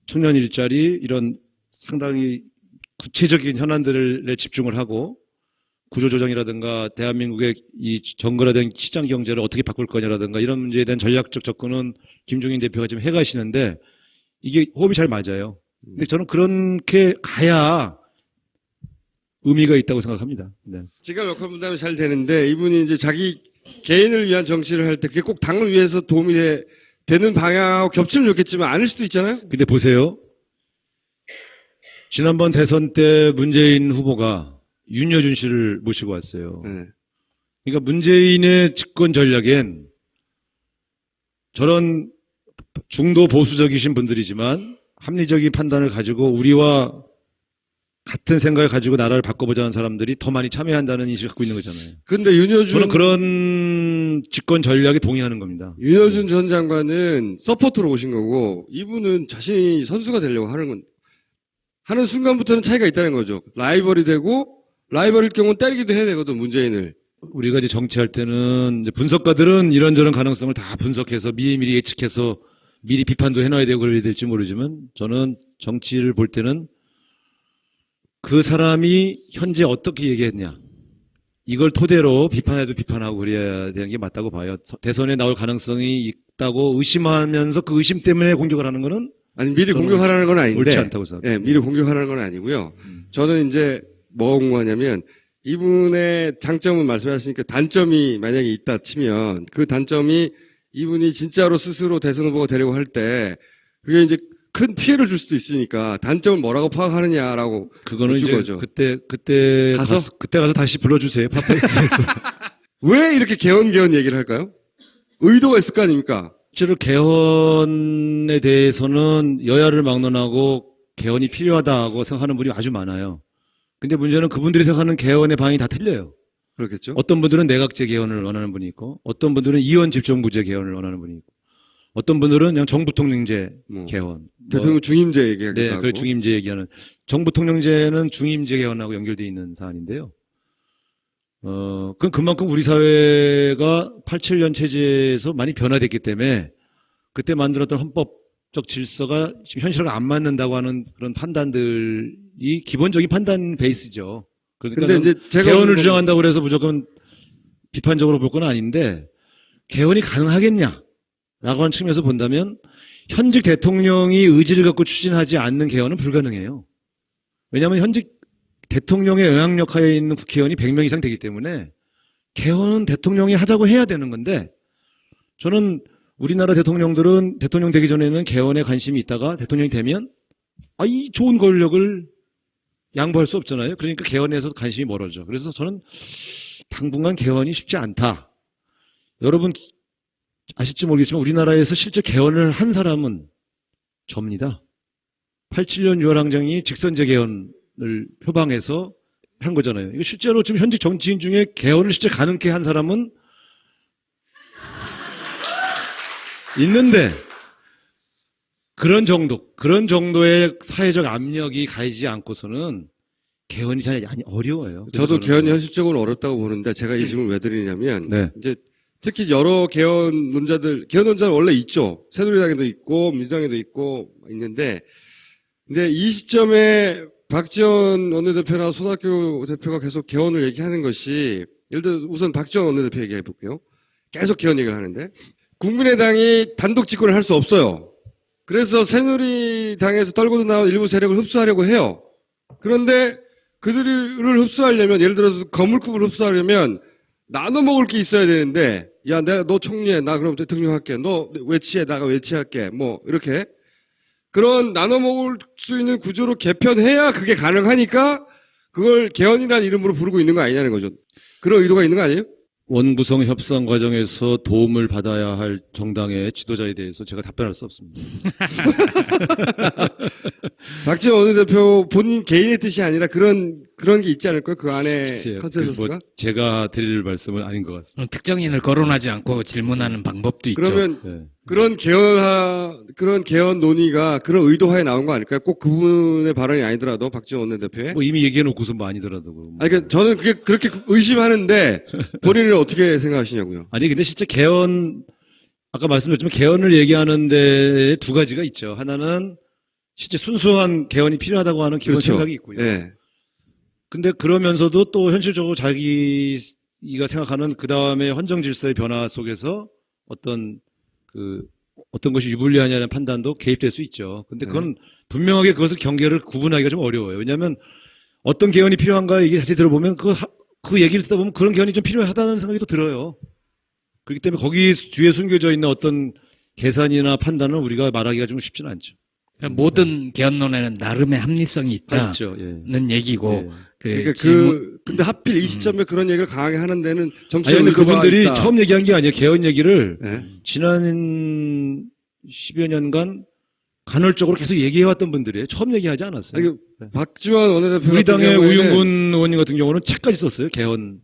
청년 일자리 이런 상당히 구체적인 현안들에 집중을 하고 구조조정이라든가 대한민국의 이 정글화된 시장 경제를 어떻게 바꿀 거냐라든가 이런 문제에 대한 전략적 접근은 김종인 대표가 지금 해가시는데 이게 호흡이 잘 맞아요. 근데 저는 그렇게 가야 의미가 있다고 생각합니다. 네. 지금 역할 분담이 잘 되는데 이분이 이제 자기 개인을 위한 정치를 할 때 그게 꼭 당을 위해서 도움이 되는 방향하고 겹치면 좋겠지만 아닐 수도 있잖아요. 근데 보세요. 지난번 대선 때 문재인 후보가 윤여준 씨를 모시고 왔어요. 네. 그러니까 문재인의 집권 전략엔 저런 중도 보수적이신 분들이지만 합리적인 판단을 가지고 우리와 같은 생각을 가지고 나라를 바꿔보자는 사람들이 더 많이 참여한다는 인식을 갖고 있는 거잖아요. 근데 저는 그런 집권 전략에 동의하는 겁니다. 윤여준 전 장관은 서포터로 오신 거고 이분은 자신이 선수가 되려고 하는 순간부터는 차이가 있다는 거죠. 라이벌이 되고 라이벌일 경우는 때리기도 해야 되거든 문재인을. 우리가 이제 정치할 때는 이제 분석가들은 이런저런 가능성을 다 분석해서 미리 예측해서 미리 비판도 해놔야 되고 그래야 될지 모르지만 저는 정치를 볼 때는 그 사람이 현재 어떻게 얘기했냐 이걸 토대로 비판해도 비판하고 그래야 되는 게 맞다고 봐요. 대선에 나올 가능성이 있다고 의심하면서 그 의심 때문에 공격을 하는 거는 아니 미리 공격하라는 건 아닌데 옳지 않다고 생각해요. 네, 미리 공격하라는 건 아니고요. 저는 이제 뭐가 궁금하냐면 이분의 장점은 말씀하셨으니까 단점이 만약에 있다 치면 그 단점이 이분이 진짜로 스스로 대선 후보가 되려고 할 때 그게 이제 큰 피해를 줄 수도 있으니까 단점을 뭐라고 파악하느냐라고 그거는 이제 거죠. 그때 가서 다시 불러주세요. 파파이스에서. 왜 이렇게 개헌 얘기를 할까요? 의도가 있을 거 아닙니까? 실제로 개헌에 대해서는 여야를 막론하고 개헌이 필요하다고 생각하는 분이 아주 많아요. 근데 문제는 그분들이 생각하는 개헌의 방향이 다 틀려요. 그렇겠죠. 어떤 분들은 내각제 개헌을 원하는 분이 있고 어떤 분들은 이원 집정부제 개헌을 원하는 분이 있고 어떤 분들은 그냥 정부 통령제 개헌. 대통령 중임제 얘기하기도 네, 하고. 그 중임제 얘기하는 정부 통령제는 중임제 개헌하고 연결되어 있는 사안인데요. 그건 그만큼 우리 사회가 87년 체제에서 많이 변화됐기 때문에 그때 만들었던 헌법적 질서가 지금 현실과 안 맞는다고 하는 그런 판단들이 기본적인 판단 베이스죠. 그러니까 근데 이제 제가 개헌을 주장한다고 그래서 무조건 비판적으로 볼 건 아닌데 개헌이 가능하겠냐? 라고 하는 측면에서 본다면 현직 대통령이 의지를 갖고 추진하지 않는 개헌은 불가능해요. 왜냐하면 현직 대통령의 영향력 하에 있는 국회의원이 100명 이상 되기 때문에 개헌은 대통령이 하자고 해야 되는 건데 저는 우리나라 대통령들은 대통령 되기 전에는 개헌에 관심이 있다가 대통령이 되면 이 좋은 권력을 양보할 수 없잖아요. 그러니까 개헌에서 관심이 멀어져. 그래서 저는 당분간 개헌이 쉽지 않다. 여러분 아실지 모르겠지만 우리나라에서 실제 개헌을 한 사람은 접니다. 87년 6월 항쟁이 직선제 개헌을 표방해서 한 거잖아요. 이거 실제로 지금 현직 정치인 중에 개헌을 실제 가능케 한 사람은 있는데 그런 정도의 사회적 압력이 가해지지 않고서는 개헌이 잘 어려워요. 저도 그래서 개헌이 저는 현실적으로 어렵다고 보는데 제가 이 질문을 왜 드리냐면 네. 이제 특히 여러 개헌론자들 원래 있죠. 새누리당에도 있고 민주당에도 있고 있는데 근데 이 시점에 박지원 원내대표나 손학규 대표가 계속 개헌을 얘기하는 것이 예를 들어 우선 박지원 원내대표 얘기해 볼게요. 계속 개헌 얘기를 하는데 국민의당이 단독 집권을 할 수 없어요. 그래서 새누리당에서 떨고도 나온 일부 세력을 흡수하려고 해요. 그런데 그들을 흡수하려면 예를 들어서 거물급을 흡수하려면 나눠 먹을 게 있어야 되는데 야 너 총리해 나 그럼 대통령 할게 너 외치해 나가 외치할게 뭐 이렇게 그런 나눠 먹을 수 있는 구조로 개편해야 그게 가능하니까 그걸 개헌이라는 이름으로 부르고 있는 거 아니냐는 거죠. 그런 의도가 있는 거 아니에요? 원구성 협상 과정에서 도움을 받아야 할 정당의 지도자에 대해서 제가 답변할 수 없습니다. 박지원 원내대표 본인 개인의 뜻이 아니라 그런 게 있지 않을까요? 그 안에 글쎄요. 컨센서스가? 제가 드릴 말씀은 아닌 것 같습니다. 특정인을 거론하지 않고 질문하는 방법도 있죠. 그러면 네. 그런 개헌 논의가 그런 의도하에 나온 거 아닐까요? 꼭 그분의 발언이 아니더라도 박지원 원내대표의. 뭐 이미 얘기해놓고서 뭐 아니더라도. 아니, 그러니까 저는 그게 그렇게 의심하는데 본인은 어떻게 생각하시냐고요? 아니 근데 실제 개헌 아까 말씀드렸지만 개헌을 얘기하는 데 두 가지가 있죠. 하나는 실제 순수한 개헌이 필요하다고 하는 기본 그렇죠. 생각이 있고요. 예. 근데 그러면서도 또 현실적으로 자기가 생각하는 그 다음에 헌정 질서의 변화 속에서 어떤 것이 유불리하냐는 판단도 개입될 수 있죠. 근데 그건 분명하게 그것을 경계를 구분하기가 좀 어려워요. 왜냐하면 어떤 개헌이 필요한가 얘기 자세히 들어보면 그 얘기를 듣다 보면 그런 개헌이 좀 필요하다는 생각이 또 들어요. 그렇기 때문에 거기 뒤에 숨겨져 있는 어떤 계산이나 판단은 우리가 말하기가 좀 쉽지는 않죠. 그러니까 모든 개헌론에는 나름의 합리성이 있다는 그렇죠. 예. 얘기고 예. 그러니까 질문- 근데 하필 이 시점에 그런 얘기를 강하게 하는 데는 아니, 정치적 근데 의도가 그분들이 있다. 처음 얘기한 게 아니에요. 개헌 얘기를 예. 지난 10여 년간 간헐적으로 계속 얘기해왔던 분들이에요. 처음 얘기하지 않았어요. 아니, 박지원 원내대표 우리 같은 당의 경우에는 우윤근 의원님 같은 경우는 책까지 썼어요. 개헌,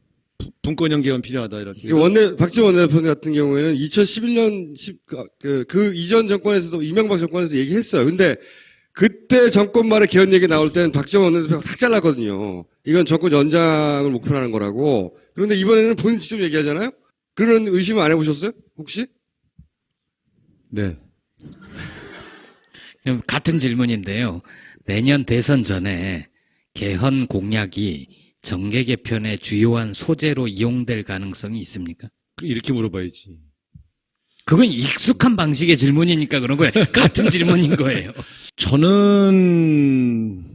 분권형 개헌 필요하다 이렇게. 박지원 원내대표 같은 경우에는 2011년 그 이전 정권에서도 이명박 정권에서 얘기했어요. 근데 그때 정권 말에 개헌 얘기 나올 때는 박지원 원내대표가 탁 잘랐거든요. 이건 정권 연장을 목표로 하는 거라고. 그런데 이번에는 본인 직접 얘기하잖아요? 그런 의심 안 해보셨어요? 혹시? 네. 그럼 같은 질문인데요. 내년 대선 전에 개헌 공약이 정계 개편의 주요한 소재로 이용될 가능성이 있습니까? 이렇게 물어봐야지. 그건 익숙한 방식의 질문이니까 그런 거예요. 같은 질문인 거예요. 저는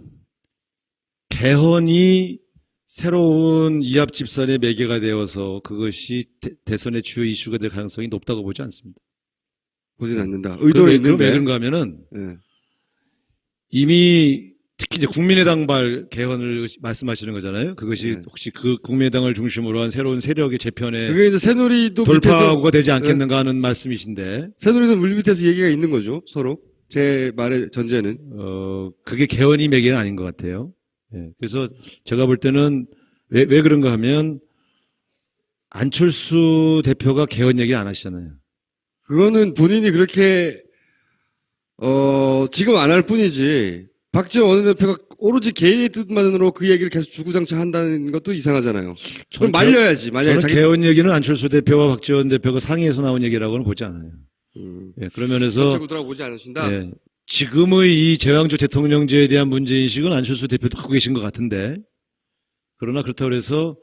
개헌이 새로운 이합 집산의 매개가 되어서 그것이 대선의 주요 이슈가 될 가능성이 높다고 보지 않습니다. 보진 않는다. 의도는 왜 있는데. 그런가 하면은 예. 이미 특히 이제 국민의당발 개헌을 말씀하시는 거잖아요. 그것이 네. 혹시 그 국민의당을 중심으로 한 새로운 세력의 재편에 그게 이제 새누리도 돌파구가 되지 예. 않겠는가 하는 말씀이신데, 새누리도 물밑에서 얘기가 있는 거죠. 서로. 제 말의 전제는. 그게 개헌이 매개는 아닌 것 같아요. 예, 그래서 제가 볼 때는 왜 그런가 하면 안철수 대표가 개헌 얘기 안 하시잖아요. 그거는 본인이 그렇게 지금 안 할 뿐이지. 박지원 원내대표가 오로지 개인의 뜻만으로 그 얘기를 계속 주구장창 한다는 것도 이상하잖아요. 그럼 말려야지. 만약에 저는 개헌 얘기는 안철수 대표와 박지원 대표가 상의해서 나온 얘기라고는 보지 않아요. 예, 그런 면에서 전체 구도라고 보지 않으신다. 예, 지금의 이 제왕적 대통령제에 대한 문제인식은 안철수 대표도 갖고 계신 것 같은데, 그러나 그렇다고 해서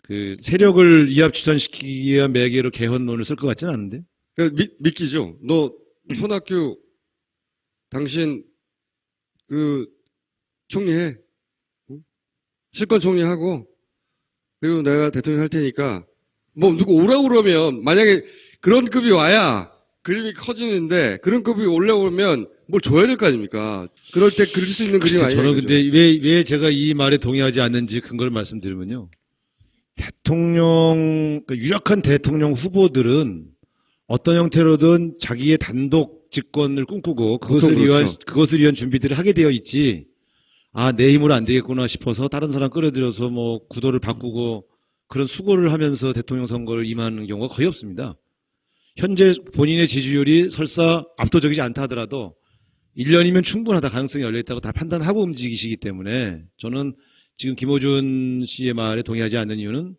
그 세력을 이합집산시키기 위한 매개로 개헌론을 쓸 것 같지는 않은데. 그러니까 믿기죠. 너 손학규 당신 총리해. 응? 실권 총리하고 그리고 내가 대통령 할 테니까 뭐 누구 오라고 그러면 만약에 그런 급이 와야 그림이 커지는데 그런 급이 올라오면 뭘 줘야 될 거 아닙니까? 그럴 때 그릴 수 있는 그림 아니에요. 저는 근데 왜 제가 이 말에 동의하지 않는지 근거를 말씀드리면요. 그러니까 유력한 대통령 후보들은 어떤 형태로든 자기의 단독 집권을 꿈꾸고 그것을 그렇죠. 위한 준비들을 하게 되어 있지. 아, 내 힘으로 안 되겠구나 싶어서 다른 사람 끌어들여서 뭐 구도를 바꾸고 그런 수고를 하면서 대통령 선거를 임하는 경우가 거의 없습니다. 현재 본인의 지지율이 설사 압도적이지 않다 하더라도 1년이면 충분하다, 가능성이 열려있다고 다 판단하고 움직이시기 때문에 저는 지금 김어준 씨의 말에 동의하지 않는 이유는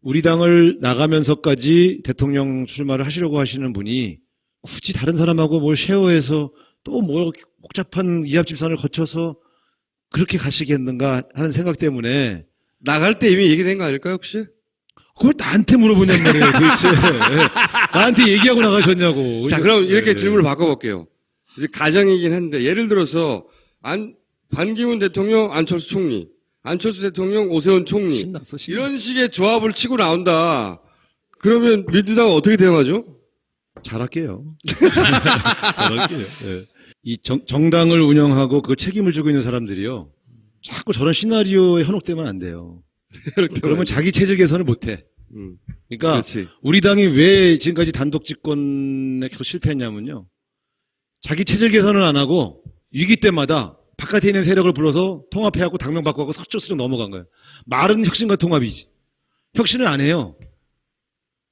우리 당을 나가면서까지 대통령 출마를 하시려고 하시는 분이 굳이 다른 사람하고 뭘 쉐어해서 또 뭐 복잡한 이합집산을 거쳐서 그렇게 가시겠는가 하는 생각 때문에 나갈 때 이미 얘기된 거 아닐까요, 혹시? 그걸 나한테 물어보냔 말이에요, 도대체. 나한테 얘기하고 나가셨냐고. 자, 그럼 이렇게 네. 질문을 바꿔볼게요. 이제 가정이긴 한데, 예를 들어서, 반기문 대통령, 안철수 총리, 안철수 대통령, 오세훈 총리, 신났어, 신났어. 이런 식의 조합을 치고 나온다. 그러면 민주당은 어떻게 대응하죠? 잘할게요. 잘할게요. 예. 이 정당을 운영하고 그 책임을 지고 있는 사람들이요. 자꾸 저런 시나리오에 현혹되면 안 돼요. 그러면 자기 체질 개선을 못 해. 그러니까 그렇지. 우리 당이 왜 지금까지 단독 집권에 계속 실패했냐면요. 자기 체질 개선을 안 하고 위기 때마다 바깥에 있는 세력을 불러서 통합해갖고 당명 바꾸고 서쪽으로 넘어간 거예요. 말은 혁신과 통합이지. 혁신을 안 해요.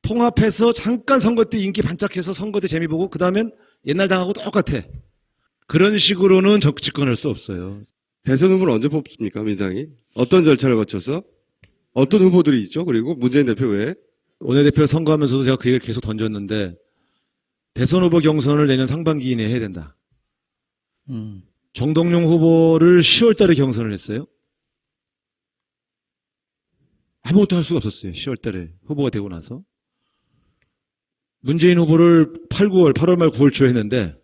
통합해서 잠깐 선거 때 인기 반짝해서 선거 때 재미 보고 그 다음엔 옛날 당하고 똑같아. 그런 식으로는 집권할 수 없어요. 대선 후보를 언제 뽑습니까, 민주당이? 어떤 절차를 거쳐서? 어떤 후보들이 있죠? 그리고 문재인 대표 외에? 원내대표 선거하면서도 제가 그 얘기를 계속 던졌는데 대선 후보 경선을 내년 상반기 이내에 해야 된다. 정동영 후보를 10월 달에 경선을 했어요. 아무것도 할 수가 없었어요. 10월 달에 후보가 되고 나서. 문재인 후보를 8월 말 9월 초에 했는데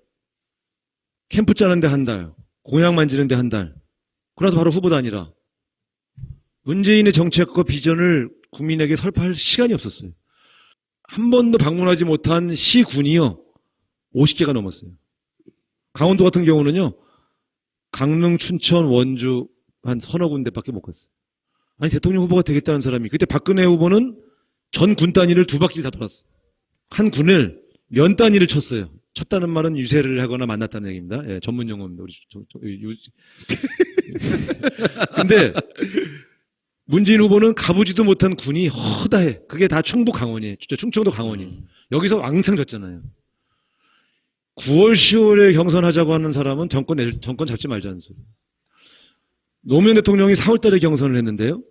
캠프 짜는데 한 달, 공약 만지는데 한 달. 그러나서 바로 후보도 아니라 문재인의 정책과 비전을 국민에게 설파할 시간이 없었어요. 한 번도 방문하지 못한 시군이요. 50개가 넘었어요. 강원도 같은 경우는요. 강릉, 춘천, 원주 한 서너 군데밖에 못 갔어요. 아니 대통령 후보가 되겠다는 사람이 그때 박근혜 후보는 전 군 단위를 2바퀴 다 돌았어요. 한 군을 면 단위를 쳤어요. 쳤다는 말은 유세를 하거나 만났다는 얘기입니다. 예, 전문 용어입니다. 근데 문재인 후보는 가보지도 못한 군이 허다해. 그게 다 충북 강원이에요. 진짜 충청도 강원이에요. 여기서 왕창 졌잖아요. 9월, 10월에 경선하자고 하는 사람은 정권 잡지 말자는 소리. 노무현 대통령이 4월 달에 경선을 했는데요.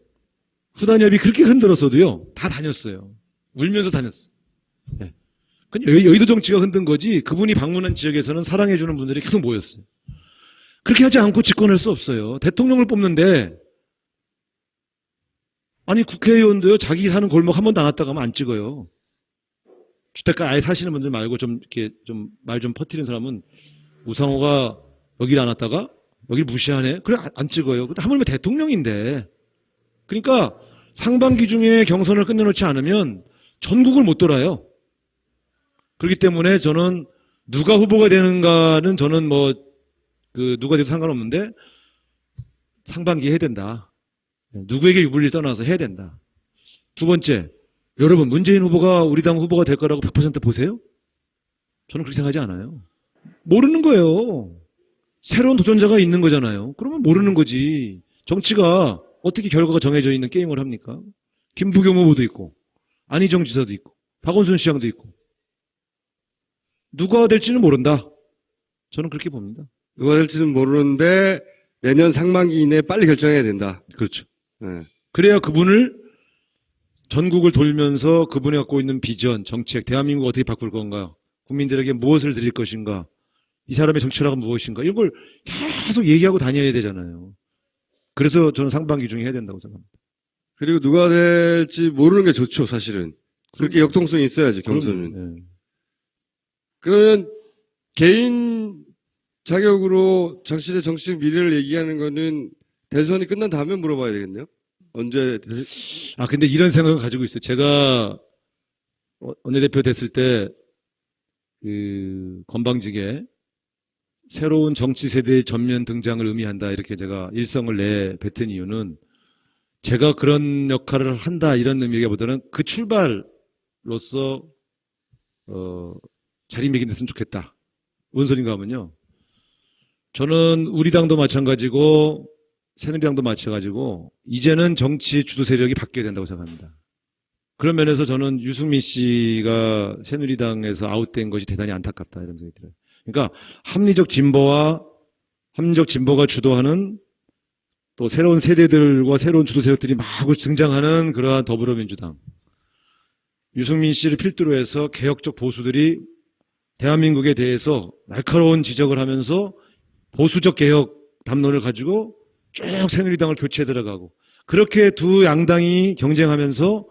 후단협이 그렇게 흔들었어도요. 다 다녔어요. 울면서 다녔어요. 네. 여의도 정치가 흔든 거지 그분이 방문한 지역에서는 사랑해주는 분들이 계속 모였어요. 그렇게 하지 않고 집권할 수 없어요. 대통령을 뽑는데 아니 국회의원도요. 자기 사는 골목 한 번도 안 왔다 가면 안 찍어요. 주택가 아예 사시는 분들 말고 좀 이렇게 좀 말 좀 퍼뜨리는 사람은 우상호가 여기를 안 왔다가 여기를 무시하네. 그래 안 찍어요. 근데 하물며 대통령인데. 그러니까 상반기 중에 경선을 끝내놓지 않으면 전국을 못 돌아요. 그렇기 때문에 저는 누가 후보가 되는가는 저는 누가 돼도 상관없는데 상반기에 해야 된다. 누구에게 유불리 떠나서 해야 된다. 두 번째, 여러분 문재인 후보가 우리 당 후보가 될 거라고 100% 보세요? 저는 그렇게 생각하지 않아요. 모르는 거예요. 새로운 도전자가 있는 거잖아요. 그러면 모르는 거지. 정치가 어떻게 결과가 정해져 있는 게임을 합니까? 김부겸 후보도 있고 안희정 지사도 있고 박원순 시장도 있고 누가 될지는 모른다. 저는 그렇게 봅니다. 누가 될지는 모르는데 내년 상반기 이내에 빨리 결정해야 된다. 그렇죠. 네. 그래야 그분을 전국을 돌면서 그분이 갖고 있는 비전, 정책, 대한민국 어떻게 바꿀 건가, 국민들에게 무엇을 드릴 것인가, 이 사람의 정치 철학은 무엇인가, 이런 걸 계속 얘기하고 다녀야 되잖아요. 그래서 저는 상반기 중에 해야 된다고 생각합니다. 그리고 누가 될지 모르는 게 좋죠, 사실은. 그렇게 역동성이 있어야죠, 경선은. 네. 그러면 개인 자격으로 당신의 정치적 미래를 얘기하는 거는 대선이 끝난 다음에 물어봐야 되겠네요. 언제 근데 이런 생각을 가지고 있어요. 제가 원내대표 됐을 때 건방지게 새로운 정치 세대의 전면 등장을 의미한다 이렇게 제가 일성을 내뱉은 이유는 제가 그런 역할을 한다 이런 의미보다는 그 출발로서 자리매김됐으면 좋겠다. 뭔 소린가 하면요. 저는 우리 당도 마찬가지고 새누리당도 마찬가지고 이제는 정치 주도 세력이 바뀌어야 된다고 생각합니다. 그런 면에서 저는 유승민 씨가 새누리당에서 아웃된 것이 대단히 안타깝다 이런 생각이 들어요. 그러니까 합리적 진보가 주도하는 또 새로운 세대들과 새로운 주도 세력들이 마구 등장하는 그러한 더불어민주당. 유승민 씨를 필두로 해서 개혁적 보수들이 대한민국에 대해서 날카로운 지적을 하면서 보수적 개혁 담론을 가지고 쭉 새누리당을 교체해 들어가고 그렇게 두 양당이 경쟁하면서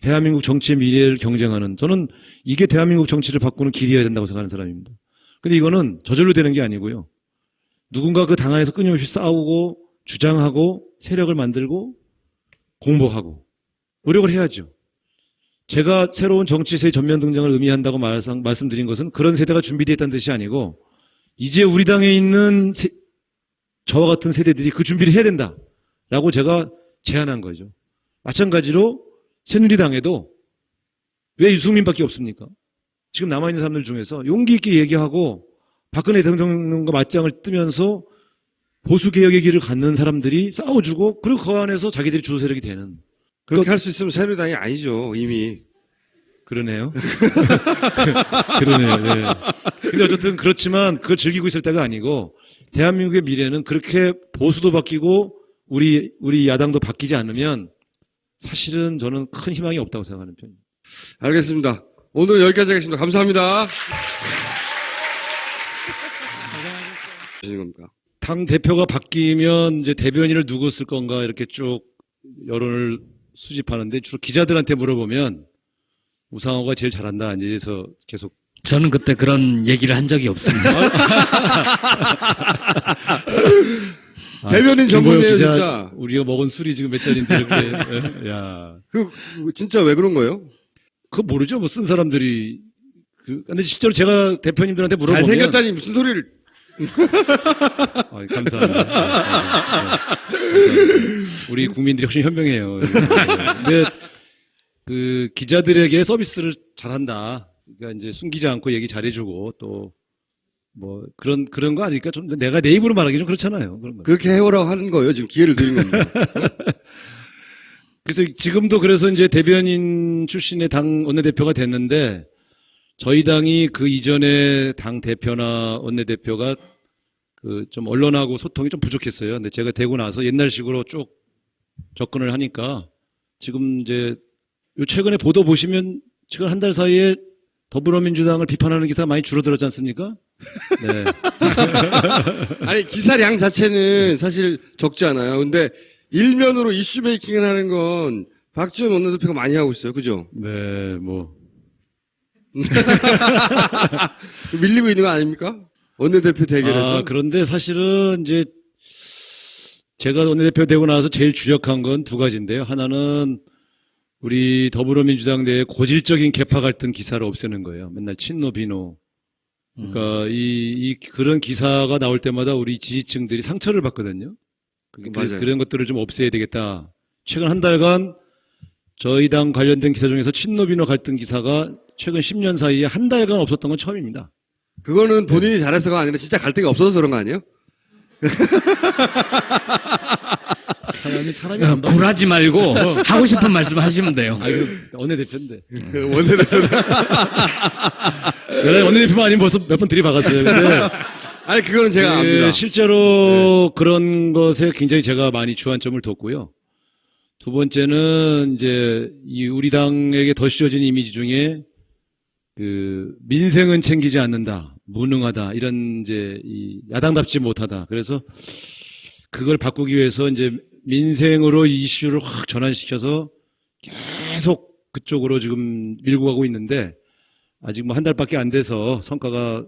대한민국 정치의 미래를 경쟁하는 저는 이게 대한민국 정치를 바꾸는 길이어야 된다고 생각하는 사람입니다. 근데 이거는 저절로 되는 게 아니고요. 누군가 그 당 안에서 끊임없이 싸우고 주장하고 세력을 만들고 공부하고 노력을 해야죠. 제가 새로운 정치세의 전면 등장을 의미한다고 말씀드린 것은 그런 세대가 준비되어 있다는 뜻이 아니고 이제 우리 당에 있는 저와 같은 세대들이 그 준비를 해야 된다라고 제가 제안한 거죠. 마찬가지로 새누리당에도 왜 유승민밖에 없습니까? 지금 남아있는 사람들 중에서 용기 있게 얘기하고 박근혜 대통령과 맞짱을 뜨면서 보수개혁의 길을 갖는 사람들이 싸워주고 그리고 그 안에서 자기들이 주도 세력이 되는 그렇게 할 수 있으면 새누리당이 아니죠, 이미. 그러네요. 그러네요. 네. 근데 어쨌든 그렇지만 그걸 즐기고 있을 때가 아니고 대한민국의 미래는 그렇게 보수도 바뀌고 우리 야당도 바뀌지 않으면 사실은 저는 큰 희망이 없다고 생각하는 편입니다. 알겠습니다. 오늘 여기까지 하겠습니다. 감사합니다. 하시는 겁니까? 당 대표가 바뀌면 이제 대변인을 누구 쓸 건가 이렇게 쭉 여론을 수집하는데 주로 기자들한테 물어보면 우상호가 제일 잘한다 이제서 계속 저는 그때 그런 얘기를 한 적이 없습니다. 대변인 전문이에요, 기자, 진짜. 우리가 먹은 술이 지금 몇 잔인데 이렇게 야 진짜 왜 그런 거예요? 그거 모르죠. 뭐 쓴 사람들이 근데 실제로 제가 대표님들한테 물어보면 잘생겼다니 무슨 소리를. 감사합니다. 감사합니다. 우리 국민들이 훨씬 현명해요. 근데 그 기자들에게 서비스를 잘한다. 그러니까 이제 숨기지 않고 얘기 잘해주고 또 뭐 그런 거 아닐까? 좀 내가 내 입으로 말하기 좀 그렇잖아요. 그런 거. 그렇게 해오라고 하는 거예요. 지금 기회를 드린 겁니다. 그래서 지금도 그래서 이제 대변인 출신의 당 원내대표가 됐는데 저희 당이 그 이전에 당 대표나 원내대표가 그 좀 언론하고 소통이 좀 부족했어요. 근데 제가 되고 나서 옛날식으로 쭉 접근을 하니까 지금 이제 요 최근에 보도 보시면 최근 한 달 사이에 더불어민주당을 비판하는 기사가 많이 줄어들었지 않습니까? 네. 아니, 기사량 자체는 사실 적지 않아요. 근데 일면으로 이슈 메이킹을 하는 건 박지원 원내대표가 많이 하고 있어요. 그죠? 네, 뭐. 밀리고 있는 거 아닙니까? 원내대표 대결에서. 그런데 사실은 이제 제가 원내대표 되고 나서 제일 주력한 건 두 가지인데요. 하나는 우리 더불어민주당 내에 고질적인 계파 갈등 기사를 없애는 거예요. 맨날 친노 비노. 그러니까 그런 기사가 나올 때마다 우리 지지층들이 상처를 받거든요. 그래서 맞아요. 그런 것들을 좀 없애야 되겠다. 최근 한 달간 저희 당 관련된 기사 중에서 친노 비노 갈등 기사가 최근 10년 사이에 한 달간 없었던 건 처음입니다. 그거는 본인이 잘해서가 아니라 진짜 갈등이 없어서 그런 거 아니에요? 사람이 안 봐. 굴하지 말고 하고 싶은 말씀 하시면 돼요. 이거 원내대표인데. 원내대표는. 내가 원내대표만 아니면 벌써 몇 번 들이박았어요. 근데 아니, 그거는 제가 압니다. 실제로 그런 것에 굉장히 제가 많이 주안점을 뒀고요. 두 번째는 이제 이 우리 당에게 더 씌워진 이미지 중에 그 민생은 챙기지 않는다, 무능하다 이런 이제 이 야당답지 못하다. 그래서 그걸 바꾸기 위해서 이제 민생으로 이슈를 확 전환시켜서 계속 그쪽으로 지금 밀고 가고 있는데 아직 뭐 한 달밖에 안 돼서 성과가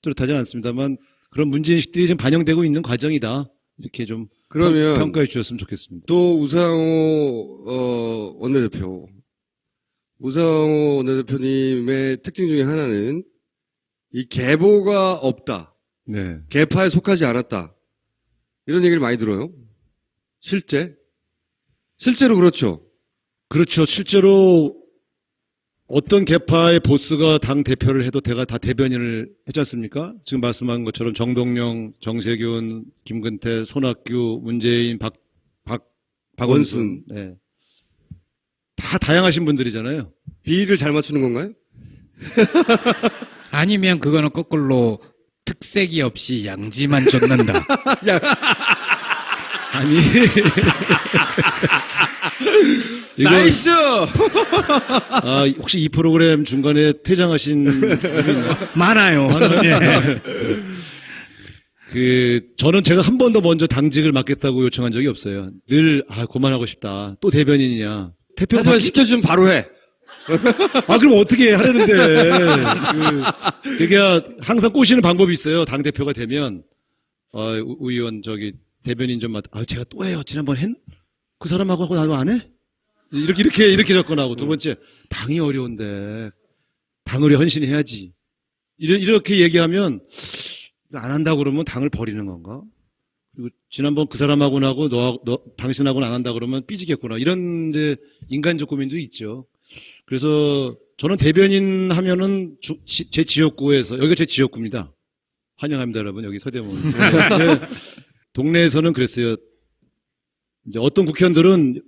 뚜렷하지는 않습니다만 그런 문제인식들이 지금 반영되고 있는 과정이다. 이렇게 좀 그러면 평가해 주셨으면 좋겠습니다. 또 우상호 원내대표. 우상호 원내대표님의 특징 중에 하나는 이 계보가 없다. 네. 계파에 속하지 않았다. 이런 얘기를 많이 들어요. 실제로 그렇죠. 그렇죠. 실제로 어떤 계파의 보스가 당 대표를 해도 제가 다 대변인을 했지 않습니까? 지금 말씀한 것처럼 정동영, 정세균, 김근태, 손학규, 문재인, 박원순. 네. 다 다양하신 분들이잖아요. 비위를 잘 맞추는 건가요? 아니면 그거는 거꾸로 특색이 없이 양지만 쫓는다. 아니. 이거, 나이스! 아, 혹시 이 프로그램 중간에 퇴장하신 분이 있나요? 많아요. 예. 저는 제가 한 번도 먼저 당직을 맡겠다고 요청한 적이 없어요. 늘, 그만하고 싶다. 또 대변인이냐. 대표가 하지만 시켜주면 바로 해. 그럼 어떻게 하려는데. 그게 항상 꼬시는 방법이 있어요. 당대표가 되면, 우 의원, 대변인 좀 제가 또 해요. 지난번 그 사람하고 하고 나도 안 해? 이렇게 접근하고. 두 번째, 당이 어려운데, 당을 헌신해야지. 이렇게 얘기하면, 안 한다고 그러면 당을 버리는 건가? 그리고 지난번 그 사람하고는 하고, 당신하고는 안 한다 그러면 삐지겠구나. 이런 이제 인간적 고민도 있죠. 그래서 저는 대변인 하면은 제 지역구에서, 여기가 제 지역구입니다. 환영합니다, 여러분. 여기 서대문. 동네에서는 그랬어요. 이제 어떤 국회의원들은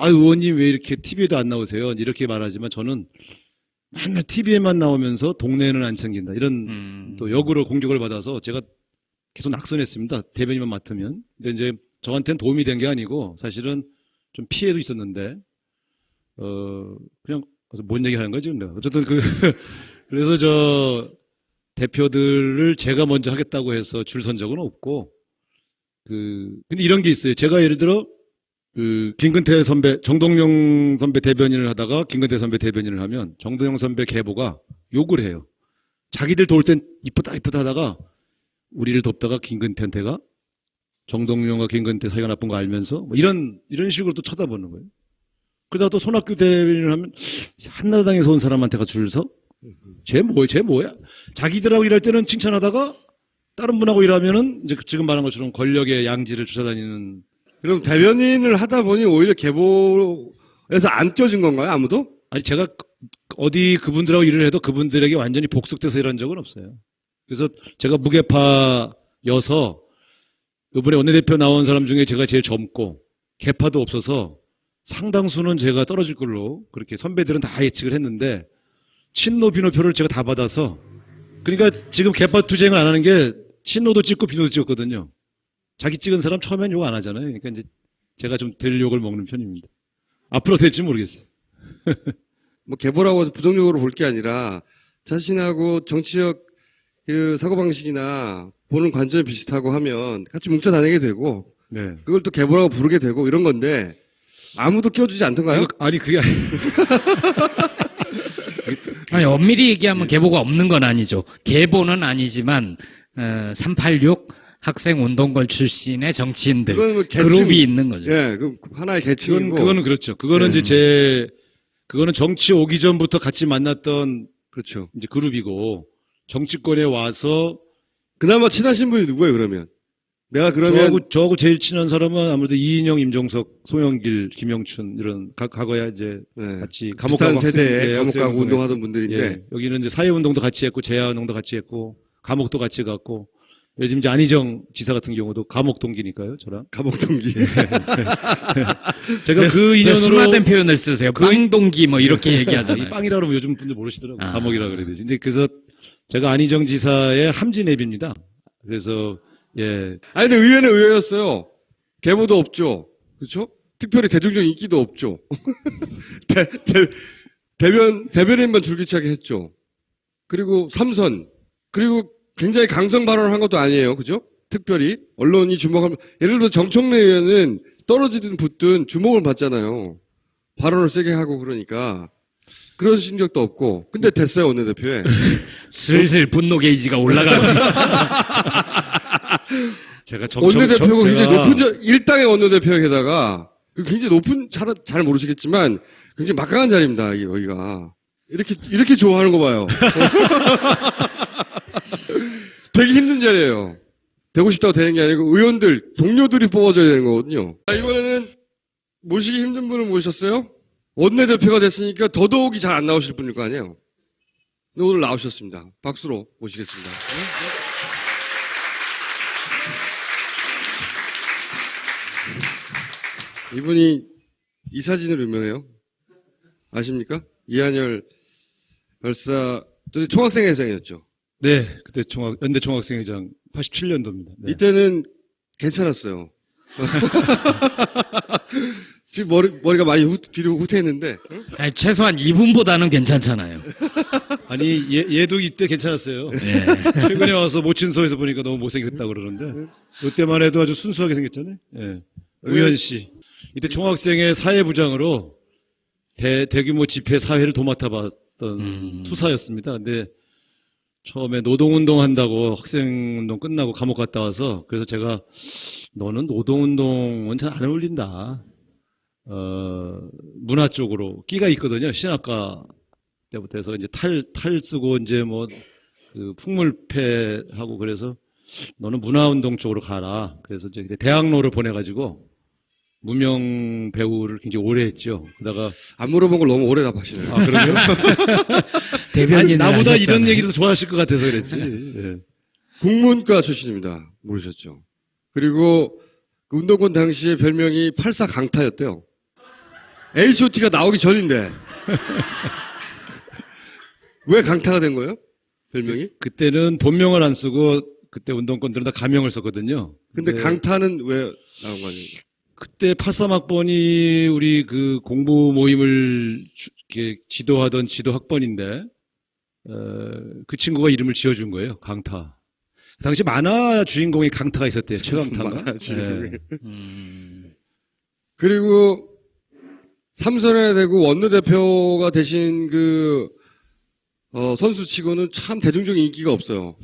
의원님 왜 이렇게 TV에도 안 나오세요? 이렇게 말하지만 저는 맨날 TV에만 나오면서 동네에는 안 챙긴다. 이런 또 역으로 공격을 받아서 제가 계속 낙선했습니다. 대변인만 맡으면. 근데 이제 저한테는 도움이 된 게 아니고 사실은 좀 피해도 있었는데 그냥 뭔 얘기 하는 거지? 어쨌든 그래서 대표들을 제가 먼저 하겠다고 해서 줄 선 적은 없고 근데 이런 게 있어요. 제가 예를 들어 김근태 선배, 정동영 선배 대변인을 하다가 김근태 선배 대변인을 하면 정동영 선배 계보가 욕을 해요. 자기들 도울 땐 이쁘다 하다가 우리를 돕다가 김근태한테가 정동영과 김근태 사이가 나쁜 거 알면서 이런 식으로 또 쳐다보는 거예요. 그러다가 또 손학규 대변인을 하면 한나라당에서 온 사람한테가 줄 서? 쟤 뭐야? 자기들하고 일할 때는 칭찬하다가 다른 분하고 일하면은 이제 지금 말한 것처럼 권력의 양지를 쫓아다니는. 그럼 대변인을 하다 보니 오히려 계보에서 안 껴준 건가요, 아무도? 아니, 제가 어디 그분들하고 일을 해도 그분들에게 완전히 복속돼서 일한 적은 없어요. 그래서 제가 무계파여서 이번에 원내대표 나온 사람 중에 제가 제일 젊고 계파도 없어서 상당수는 제가 떨어질 걸로 그렇게 선배들은 다 예측을 했는데 친노 비노표를 제가 다 받아서 그러니까 지금 계파 투쟁을 안 하는 게 친노도 찍고 비노도 찍었거든요. 자기 찍은 사람 처음엔 욕 안 하잖아요. 그러니까 이제 제가 좀 덜 욕을 먹는 편입니다. 앞으로 될지 모르겠어요. 뭐 계보라고 해서 부정적으로 볼 게 아니라 자신하고 정치적 사고방식이나 보는 관점이 비슷하고 하면 같이 뭉쳐 다니게 되고 네. 그걸 또 계보라고 부르게 되고 이런 건데 아무도 끼워주지 않던가요? 아니 그게 아니, 엄밀히 얘기하면 계보가 없는 건 아니죠. 계보는 아니지만 386 학생운동권 출신의 정치인들 그건 뭐 그룹이 있는 거죠. 예, 그 하나의 계층이고. 그거는 그렇죠. 그거는 이제 그거는 정치 오기 전부터 같이 만났던 그렇죠. 이제 그룹이고 정치권에 와서 그나마 친하신 분이 누구예요, 그러면? 내가 그러면 저하고 제일 친한 사람은 아무래도 이인영, 임종석, 송영길, 김영춘 이런 과거에 이제 네. 같이 비슷한 세대에 감옥 학생 가고 운동하던 분들인데 예, 여기는 이제 사회운동도 같이 했고 재하운동도 같이 했고 감옥도 같이 갔고 요즘 이제 안희정 지사 같은 경우도 감옥 동기니까요, 저랑. 감옥 동기. 제가 그 인연으로 순화된 표현을 쓰세요. 빵동기 뭐 이렇게 얘기하잖아요. 이 빵이라 그러면 요즘 분들 모르시더라고요. 아. 감옥이라 그래야 되지. 이제 그래서 제가 안희정 지사의 함진앱입니다. 그래서 예. 아니 근데 의회는 의회였어요. 계보도 없죠. 그렇죠? 특별히 대중적 인기도 없죠. 대변인만 줄기차게 했죠. 그리고 삼선 그리고 굉장히 강성 발언을 한 것도 아니에요. 그죠? 특별히 언론이 주목하면 예를 들어 정청래 의원은 떨어지든 붙든 주목을 받잖아요. 발언을 세게 하고 그러니까 그런 심적도 없고 근데 됐어요 원내대표에. 슬슬 분노 게이지가 올라가고 있어. 제가 원내대표가 굉장히 높은 일당의 원내대표에다가 굉장히 높은 잘 모르시겠지만 굉장히 막강한 자리입니다. 여기가 이렇게 좋아하는 거 봐요. 되게 힘든 자리예요. 되고 싶다고 되는 게 아니고 의원들 동료들이 뽑아줘야 되는 거거든요. 이번에는 모시기 힘든 분을 모셨어요. 원내대표가 됐으니까 더더욱이 잘 안 나오실 분일 거 아니에요. 근데 오늘 나오셨습니다. 박수로 모시겠습니다. 이분이 이 사진으로 유명해요. 아십니까? 이한열 열사, 총학생회장이었죠. 네, 그때 연대 총학생회장 87년도입니다. 네. 이때는 괜찮았어요. 지금 머리가 많이 뒤로 후퇴했는데. 응? 아니, 최소한 이분보다는 괜찮잖아요. 아니 얘도 이때 괜찮았어요. 예. 최근에 와서 모친소에서 보니까 너무 못생겼다고 그러는데 이때만 해도 아주 순수하게 생겼잖아요. 예. 우현 씨. 이때 총학생회 사회부장으로 대규모 집회 사회를 도맡아봤던 투사였습니다. 근데 처음에 노동운동 한다고 학생운동 끝나고 감옥 갔다 와서 그래서 제가 너는 노동운동은 잘 안 어울린다. 문화 쪽으로 끼가 있거든요. 신학과 때부터 해서 이제 탈 쓰고 이제 뭐 그 풍물패하고 그래서 너는 문화운동 쪽으로 가라. 그래서 이제 대학로를 보내가지고 무명 배우를 굉장히 오래 했죠. 그러다가 안 물어본 걸 너무 오래 답하시네요. 아 그러면 대변인을 나보다 하셨잖아요. 이런 얘기를 더 좋아하실 것 같아서 그랬지. 예. 국문과 출신입니다. 모르셨죠? 그리고 그 운동권 당시에 별명이 84 강타였대요. H.O.T가 나오기 전인데. 왜 강타가 된 거예요? 별명이? 그때는 본명을 안 쓰고 그때 운동권들은 다 가명을 썼거든요. 근데 강타는 왜 나온 거 아니에요? 그때 83학번이 우리 그 공부 모임을 이렇게 지도하던 지도 학번인데 그 친구가 이름을 지어준 거예요. 강타. 그 당시 만화 주인공이 강타가 있었대요. 최강타인가? 만화 주인공이. 예. 그리고 삼선에 대고 원내대표가 되신 그 선수치고는 참 대중적인 인기가 없어요.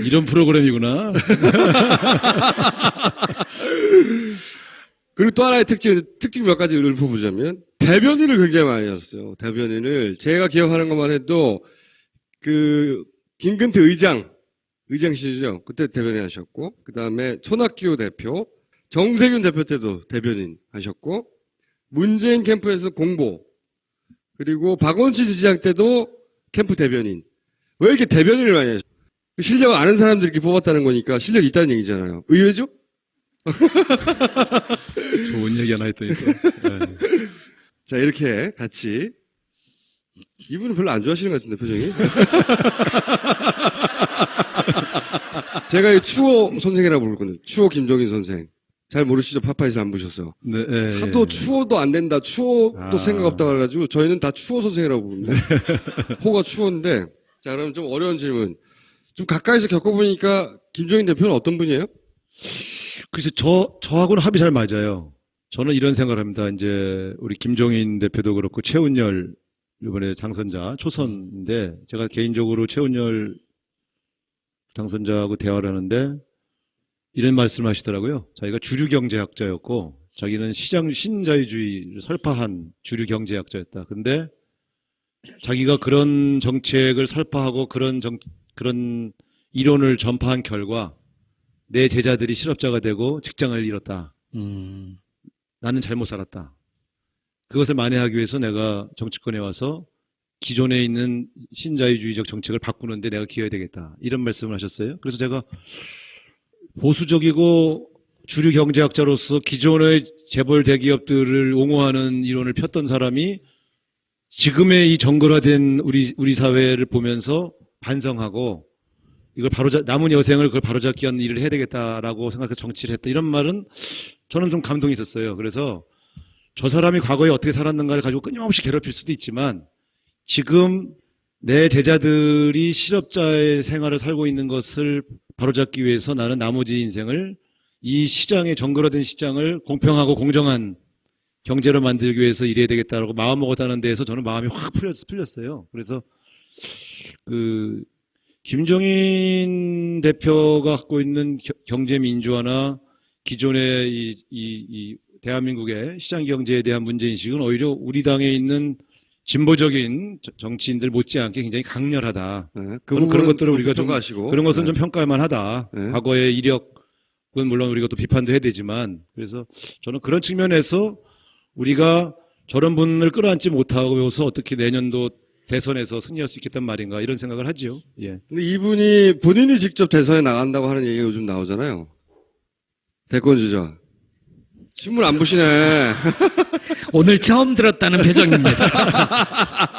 이런 프로그램이구나. 그리고 또 하나의 특징 몇 가지 읊어보자면 대변인을 굉장히 많이 하셨어요. 대변인을 제가 기억하는 것만 해도 그 김근태 의장실이죠. 그때 대변인 하셨고 그 다음에 손학규 대표, 정세균 대표 때도 대변인 하셨고 문재인 캠프에서 공보 그리고 박원순 지지장 때도 캠프 대변인. 왜 이렇게 대변인을 많이 하죠? 실력 아는 사람들이 이렇게 뽑았다는 거니까 실력이 있다는 얘기잖아요. 의외죠? 좋은 얘기 하나 했더니 또. 예. 자, 이렇게 같이. 이분은 별로 안 좋아하시는 것 같은데, 표정이. 제가 이 추호 선생이라고 부르거든요. 추호 김종인 선생. 잘 모르시죠? 파파에서 안 보셨어요. 네, 예, 하도 예. 추호도 안 된다, 추호도 생각 없다 그래가지고 저희는 다 추호 선생이라고 부릅니다. 호가 추호인데. 자, 그럼 좀 어려운 질문. 좀 가까이서 겪어보니까 김종인 대표는 어떤 분이에요? 글쎄, 저하고는 합이 잘 맞아요. 저는 이런 생각을 합니다. 이제, 우리 김종인 대표도 그렇고, 최운열, 이번에 당선자, 초선인데, 제가 개인적으로 최운열 당선자하고 대화를 하는데, 이런 말씀을 하시더라고요. 자기가 주류경제학자였고, 자기는 신자유주의를 설파한 주류경제학자였다. 근데, 자기가 그런 정책을 설파하고 그런 이론을 전파한 결과, 내 제자들이 실업자가 되고 직장을 잃었다. 나는 잘못 살았다. 그것을 만회하기 위해서 내가 정치권에 와서 기존에 있는 신자유주의적 정책을 바꾸는데 내가 기여해야 되겠다. 이런 말씀을 하셨어요. 그래서 제가 보수적이고 주류 경제학자로서 기존의 재벌 대기업들을 옹호하는 이론을 폈던 사람이 지금의 이 정글화된 우리 사회를 보면서 반성하고 이걸 남은 여생을 그걸 바로잡기 위한 일을 해야 되겠다라고 생각해서 정치를 했다. 이런 말은 저는 좀 감동이 있었어요. 그래서 저 사람이 과거에 어떻게 살았는가를 가지고 끊임없이 괴롭힐 수도 있지만 지금 내 제자들이 실업자의 생활을 살고 있는 것을 바로잡기 위해서 나는 나머지 인생을 이 시장의 정글화된 시장을 공평하고 공정한 경제로 만들기 위해서 일해야 되겠다라고 마음먹었다는 데에서 저는 마음이 확 풀렸어요. 그래서 김종인 대표가 갖고 있는 경제 민주화나 기존의 이 대한민국의 시장 경제에 대한 문제인식은 오히려 우리 당에 있는 진보적인 정치인들 못지않게 굉장히 강렬하다. 네, 그런 것들을 우리가 좀 평가하시고. 그런 것은 네. 좀 평가할 만하다. 네. 과거의 이력은 물론 우리가 또 비판도 해야 되지만 그래서 저는 그런 측면에서 우리가 저런 분을 끌어안지 못하고서 어떻게 내년도 대선에서 승리할 수 있겠단 말인가 이런 생각을 하죠. 예. 근데 이분이 본인이 직접 대선에 나간다고 하는 얘기가 요즘 나오잖아요. 대권 주자. 신문 안 보시네. 오늘 처음 들었다는 표정입니다.